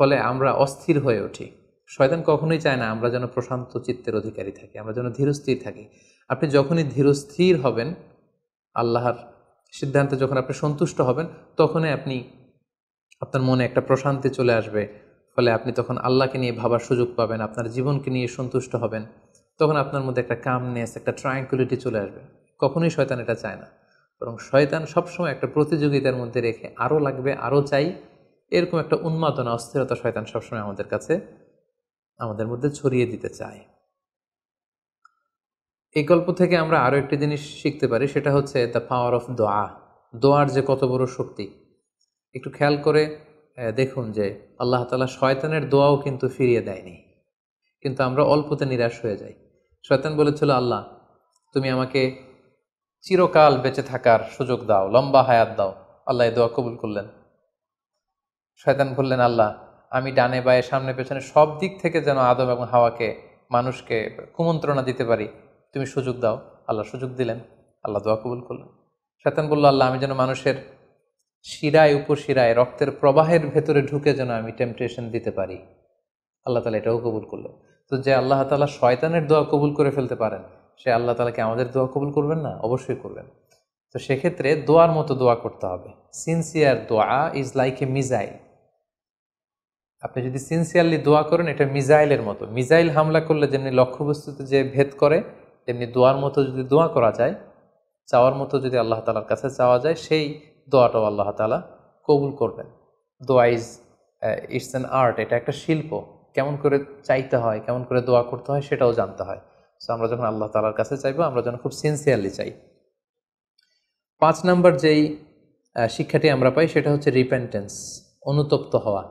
ফলে আমরা অস্থির হয়ে উঠি। শয়তান কখনোই চায় না আমরা যেন প্রশান্ত চিত্তের অধিকারী থাকি, আমরা যেন ধীরস্থির থাকি। আপনি যখনই ধীরস্থির হবেন, আল্লাহর সিদ্ধান্তে যখন আপনি সন্তুষ্ট হবেন, তখনই আপনার মনে একটা প্রশান্তি চলে আসবে। ফলে আপনি তখন আল্লাহকে নিয়ে ভাবার সুযোগ পাবেন, আপনার জীবনকে নিয়ে সন্তুষ্ট হবেন। তখন আপনার মধ্যে একটা কামনেস, একটা ট্রাঙ্কুইলিটি চলে আসবে। কখনোই শয়তান এটা চায় না, বরং শয়তান সবসময় একটা প্রতিযোগিতার মধ্যে রেখে আরও লাগবে, আরও চাই, এরকম একটা উন্মাদনা, অস্থিরতা শয়তান সবসময় আমাদের মধ্যে ছড়িয়ে দিতে চায়। এই গল্প থেকে আমরা আরও একটি জিনিস শিখতে পারি, সেটা হচ্ছে দ্য পাওয়ার অফ দোয়া। দোয়ার যে কত বড় শক্তি। একটু খেয়াল করে দেখুন যে আল্লাহ তাআলা শয়তানের দোয়াও কিন্তু ফিরিয়ে দেয়নি, কিন্তু আমরা অল্পতে নিরাশ হয়ে যাই। শয়তান বলেছিল, আল্লাহ তুমি আমাকে চিরকাল বেঁচে থাকার সুযোগ দাও, লম্বা হায়াত দাও। আল্লাহ এই দোয়া কবুল করলেন। শয়তান বললেন, আল্লাহ আমি ডানে বায়ে সামনে পেছনে সব দিক থেকে যেন আদম এবং হাওয়াকে, মানুষকে কুমন্ত্রণা দিতে পারি, তুমি সুযোগ দাও। আল্লাহ সুযোগ দিলেন, আল্লাহ দোয়া কবুল করলেন। শয়তান বলল, আল্লাহ আমি যেন মানুষের শিরায় উপশিরায় রক্তের প্রবাহের ভেতরে ঢুকে যেন আমি টেম্পটেশন দিতে পারি। আল্লাহ তাআলা এটাও কবুল করলেন। তো যে আল্লাহ তাআলা শয়তানের দোয়া কবুল করে ফেলতে পারেন, সে আল্লাহ তাআলাকে আমাদের দোয়া কবুল করবেন না? অবশ্যই করবেন। তো সেক্ষেত্রে দোয়ার মতো দোয়া করতে হবে। সিনসিয়ার দোয়া ইজ লাইক এ মিসাইল। আপনি যদি সিনসিয়ারলি দোয়া করেন, এটা মিসাইলের মতো। মিসাইল হামলা করলে যেমনি লক্ষ্যবস্তুতে যে ভেদ করে, তেমনি দোয়ার মতো যদি দোয়া করা যায়, চাওয়ার মতো যদি আল্লাহ তাআলার কাছে চাওয়া যায়, সেই দোয়াটাও আল্লাহ তাআলা কবুল করবেন। দোয়া ইটস অ্যান আর্ট, এটা একটা শিল্প। কেমন করে চাইতে হয়, কেমন করে দোয়া করতে হয়, সেটাও জানতে হয়। সো আমরা যখন আল্লাহ তাআলার কাছে চাইবো, আমরা যেন খুব সিনসিয়ারলি চাই। 5 নম্বর যেই শিক্ষাটি আমরা পাই, সেটা হচ্ছে রিপেন্টেন্স, অনুতপ্ত হওয়া।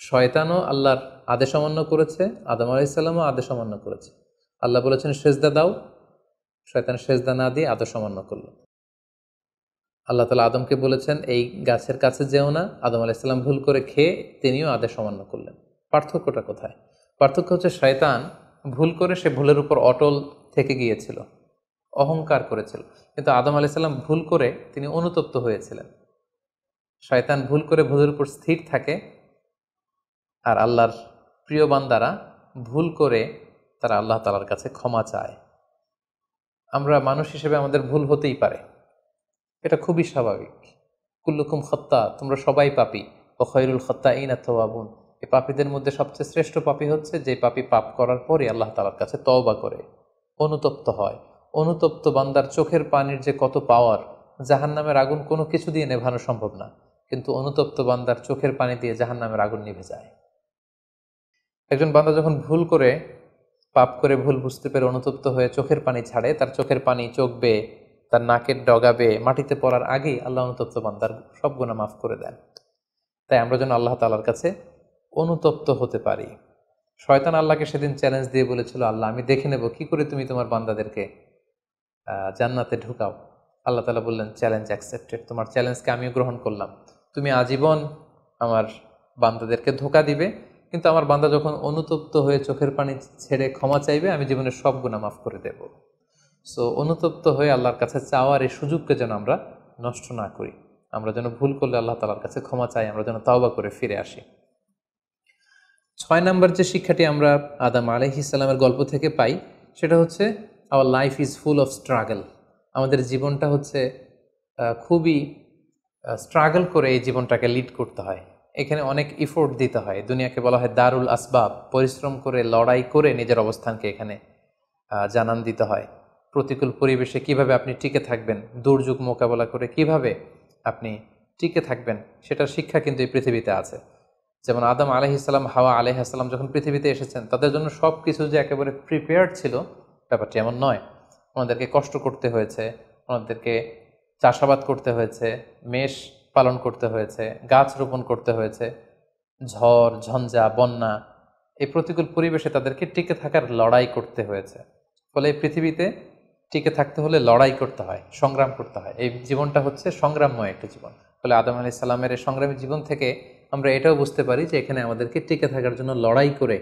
শয়তানও আল্লাহর আদেশ অমান্য করেছে, আদম আলাইহিস সালামও আদেশ অমান্য করেছে। আল্লাহ বলেছেন সেজদা দাও, শয়তান সেজদা না দিয়ে আদেশ অমান্য করল। আল্লাহ তাআলা আদমকে বলেছেন এই গাছের কাছে যেও না, আদম আলাইহিস সালাম ভুল করে খেয়ে তিনিও আদেশ অমান্য করলেন। পার্থক্যটা কোথায়? পার্থক্য হচ্ছে শয়তান ভুল করে সে ভুলের উপর অটল থেকে গিয়েছিল, অহংকার করেছিল। কিন্তু আদম আলাইহিস সালাম ভুল করে তিনি অনুতপ্ত হয়েছিলেন। শয়তান ভুল করে ভুলের উপর স্থির থাকে, আর আল্লাহর প্রিয় বান্দারা ভুল করে তারা আল্লাহ তাআলার কাছে ক্ষমা চায়। আমরা মানুষ হিসেবে আমাদের ভুল হতেই পারে, এটা খুবই স্বাভাবিক। কুল্লুকুম খাত্তা, তোমরা সবাই পাপী, ওয়া খায়রুল খাত্তাইনা তাওয়াবুন। এই পাপীদের মধ্যে সবচেয়ে শ্রেষ্ঠ পাপী হচ্ছে যে পাপী পাপ করার পরে আল্লাহ তাআলার কাছে তওবা করে, অনুতপ্ত হয়। অনুতপ্ত বান্দার চোখের পানির যে কত পাওয়ার, জাহান্নামের আগুন কোনো কিছু দিয়ে নেভানো সম্ভব না, কিন্তু অনুতপ্ত বান্দার চোখের পানি দিয়ে জাহান্নামের আগুন নিভে যায়। একজন বান্দা যখন ভুল করে, পাপ করে, ভুল বুঝতে পেরে অনুতপ্ত হয়ে চোখের পানি ছাড়ে, তার চোখের পানি চোখ বেয়ে, তার নাকের ডগা বেয়ে মাটিতে পড়ার আগেই আল্লাহ অনুতপ্ত বান্দার সব গুনাহ মাফ করে দেন। তাই আমরা যেন আল্লাহ তাআলার কাছে অনুতপ্ত হতে পারি। শয়তান আল্লাহকে সেদিন চ্যালেঞ্জ দিয়ে বলেছিল, আল্লাহ আমি দেখে নেব কি করে তুমি তোমার বান্দাদেরকে জান্নাতে ঢুকাও। আল্লাহ তাআলা বললেন, চ্যালেঞ্জ অ্যাকসেপ্টেড, তোমার চ্যালেঞ্জকে আমিও গ্রহণ করলাম। তুমি আজীবন আমার বান্দাদেরকে ধোঁকা দিবে, কিন্তু আমার বান্দা যখন অনুতপ্ত হয়ে চোখের পানি ছেড়ে ক্ষমা চাইবে, আমি জীবনের সব গুনাহ মাফ করে দেব। সো অনুতপ্ত হয়ে আল্লাহর কাছে চাওয়ার এই সুযোগকে যেন আমরা নষ্ট না করি। আমরা যেন ভুল করলে আল্লাহ তাআলার কাছে ক্ষমা চাই, আমরা যেন তাওবা করে ফিরে আসি। 6 নম্বর যে শিক্ষাটি আমরা আদম আলাইহিস সালামের গল্প থেকে পাই সেটা হচ্ছে our life is full of struggle. আমাদের জীবনটা হচ্ছে খুবই স্ট্রাগল করে এই জীবনটাকে লিড করতে হয়। এখানে অনেক ইফোর্ট দিতে হয়। দুনিয়াকে বলা হয় দারুল আসবাব, পরিশ্রম করে লড়াই করে নিজের অবস্থানকে এখানে জানান দিতে হয়। প্রতিকূল পরিবেশে কিভাবে আপনি টিকে থাকবেন, দুর্যোগ মোকাবেলা করে কিভাবে আপনি টিকে থাকবেন, সেটার শিক্ষা কিন্তু এই পৃথিবীতে আছে। যেমন আদম আলাইহিসসালাম, হাওয়া আলাইহিসসালাম যখন পৃথিবীতে এসেছেন, তাদের জন্য সব কিছু যে একেবারে প্রিপেয়ার্ড ছিল ব্যাপারটি এমন নয়। ওনাদেরকে কষ্ট করতে হয়েছে, ওনাদেরকে চাষাবাদ করতে হয়েছে, মেষ পালন করতে হয়েছে, গাছ রোপণ করতে হয়েছে, ঝড় ঝঞ্ঝা বন্যা, এই প্রতিকূল পরিবেশে তাদেরকে টিকে থাকার লড়াই করতে হয়েছে। ফলে এই পৃথিবীতে টিকে থাকতে হলে লড়াই করতে হয়, সংগ্রাম করতে হয়। এই জীবনটা হচ্ছে সংগ্রামময় একটা জীবন। ফলে আদম আলাইহিস সালামের এই সংগ্রামী জীবন থেকে আমরা এটাও বুঝতে পারি যে এখানে আমাদেরকে টিকে থাকার জন্য লড়াই করে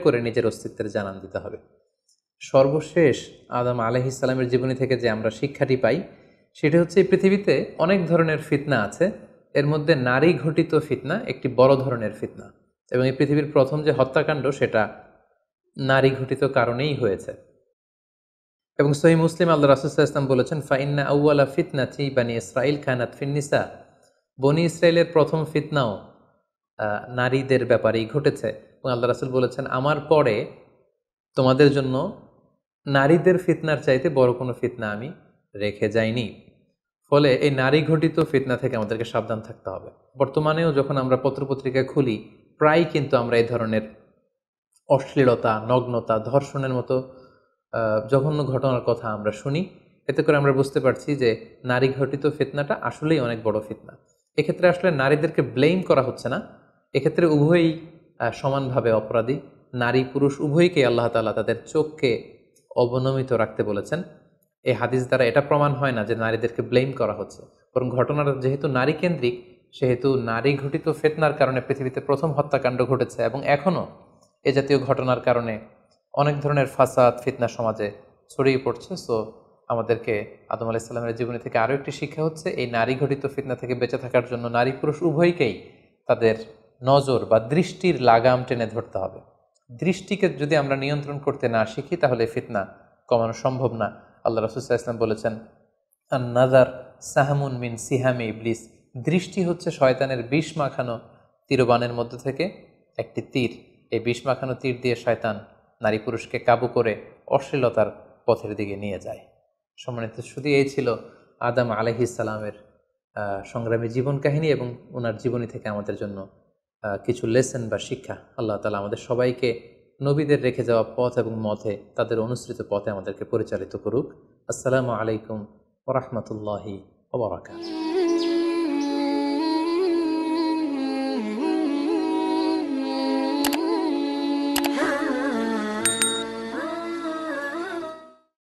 করে নিজের অস্তিত্বের জানান দিতে হবে। সর্বশেষ আদম আলাইহিস সালামের জীবনী থেকে যে আমরা শিক্ষাটি পাই সেটা হচ্ছে এই পৃথিবীতে অনেক ধরনের ফিতনা আছে, এর মধ্যে নারী ঘটিত ফিতনা একটি বড় ধরনের ফিতনা, এবং এই পৃথিবীর প্রথম যে হত্যাকাণ্ড সেটা নারী ঘটিত কারণেই হয়েছে। এবং সহিহ মুসলিম আল্লাহ রাসূল সাল্লাল্লাহু আলাইহি ওয়াসাল্লাম বলেছেন, ফাইন্না আউওয়ালা ফিতনাতি বানি ইসরাইল কানাত ফিন্নিসা, বনি ইসরায়েলের প্রথম ফিতনাও নারীদের ব্যাপারেই ঘটেছে। এবং আল্লাহ রাসূল বলেছেন, আমার পরে তোমাদের জন্য নারীদের ফিতনার চাইতে বড় কোনো ফিতনা আমি রেখে যাইনি। ফলে এই নারী ঘটিত ফিতনা থেকে আমাদেরকে সাবধান থাকতে হবে। বর্তমানেও যখন আমরা পত্রপত্রিকা খুলি, প্রায় কিন্তু আমরা এই ধরনের অশ্লীলতা, নগ্নতা, ধর্ষণের মতো জঘন্য ঘটনার কথা আমরা শুনি। এতে করে আমরা বুঝতে পারছি যে নারী ঘটিত ফিতনাটা আসলেই অনেক বড় ফিতনা। এক্ষেত্রে আসলে নারীদেরকে ব্লেম করা হচ্ছে না, এক্ষেত্রে উভয়ই সমানভাবে অপরাধী। নারী পুরুষ উভয়কে আল্লাহ তাআলা তাদের চোখকে অবনমিত রাখতে বলেছেন। এই হাদিস দ্বারা এটা প্রমাণ হয় না যে নারীদেরকে ব্লেম করা হচ্ছে, বরং ঘটনাটা যেহেতু নারী কেন্দ্রিক, সেহেতু নারী ঘটিত ফিতনার কারণে পৃথিবীতে প্রথম হত্যাকাণ্ড ঘটেছে, এবং এখনও এ জাতীয় ঘটনার কারণে অনেক ধরনের ফাসাদ ফিতনা সমাজে ছড়িয়ে পড়ছে। সো আমাদেরকে আদম আলাইহিস সালামের জীবনী থেকে আরও একটি শিক্ষা হচ্ছে, এই নারী ঘটিত ফিতনা থেকে বেঁচে থাকার জন্য নারী পুরুষ উভয়কেই তাদের নজর বা দৃষ্টির লাগাম টেনে ধরতে হবে। দৃষ্টিকে যদি আমরা নিয়ন্ত্রণ করতে না শিখি তাহলে ফিতনা কমানো সম্ভব না। আল্লাহ রাসূল সাল্লাল্লাহু আলাইহি ওয়াসাল্লাম বলেছেন, আন নাযার সাহমুন মিন সিহামি ইবলিস, দৃষ্টি হচ্ছে শয়তানের বিষ মাখানো তীরবানের মধ্য থেকে একটি তীর। এই বিষ মাখানো তীর দিয়ে শয়তান নারী পুরুষকে কাবু করে অশ্লীলতার পথের দিকে নিয়ে যায়। সম্মানিত শুধু এই ছিল আদম আলাইহিস সালামের সংগ্রামী জীবন কাহিনী এবং ওনার জীবনী থেকে আমাদের জন্য কিছু লেসন বা শিক্ষা। আল্লাহ তাআলা আমাদের সবাইকে নবীদের রেখে যাওয়া পথ এবং মতে, তাদের অনুসৃত পথে আমাদেরকে পরিচালিত করুক। আসসালামু আলাইকুম ওয়া রাহমাতুল্লাহি ওয়া বারাকাতুহু।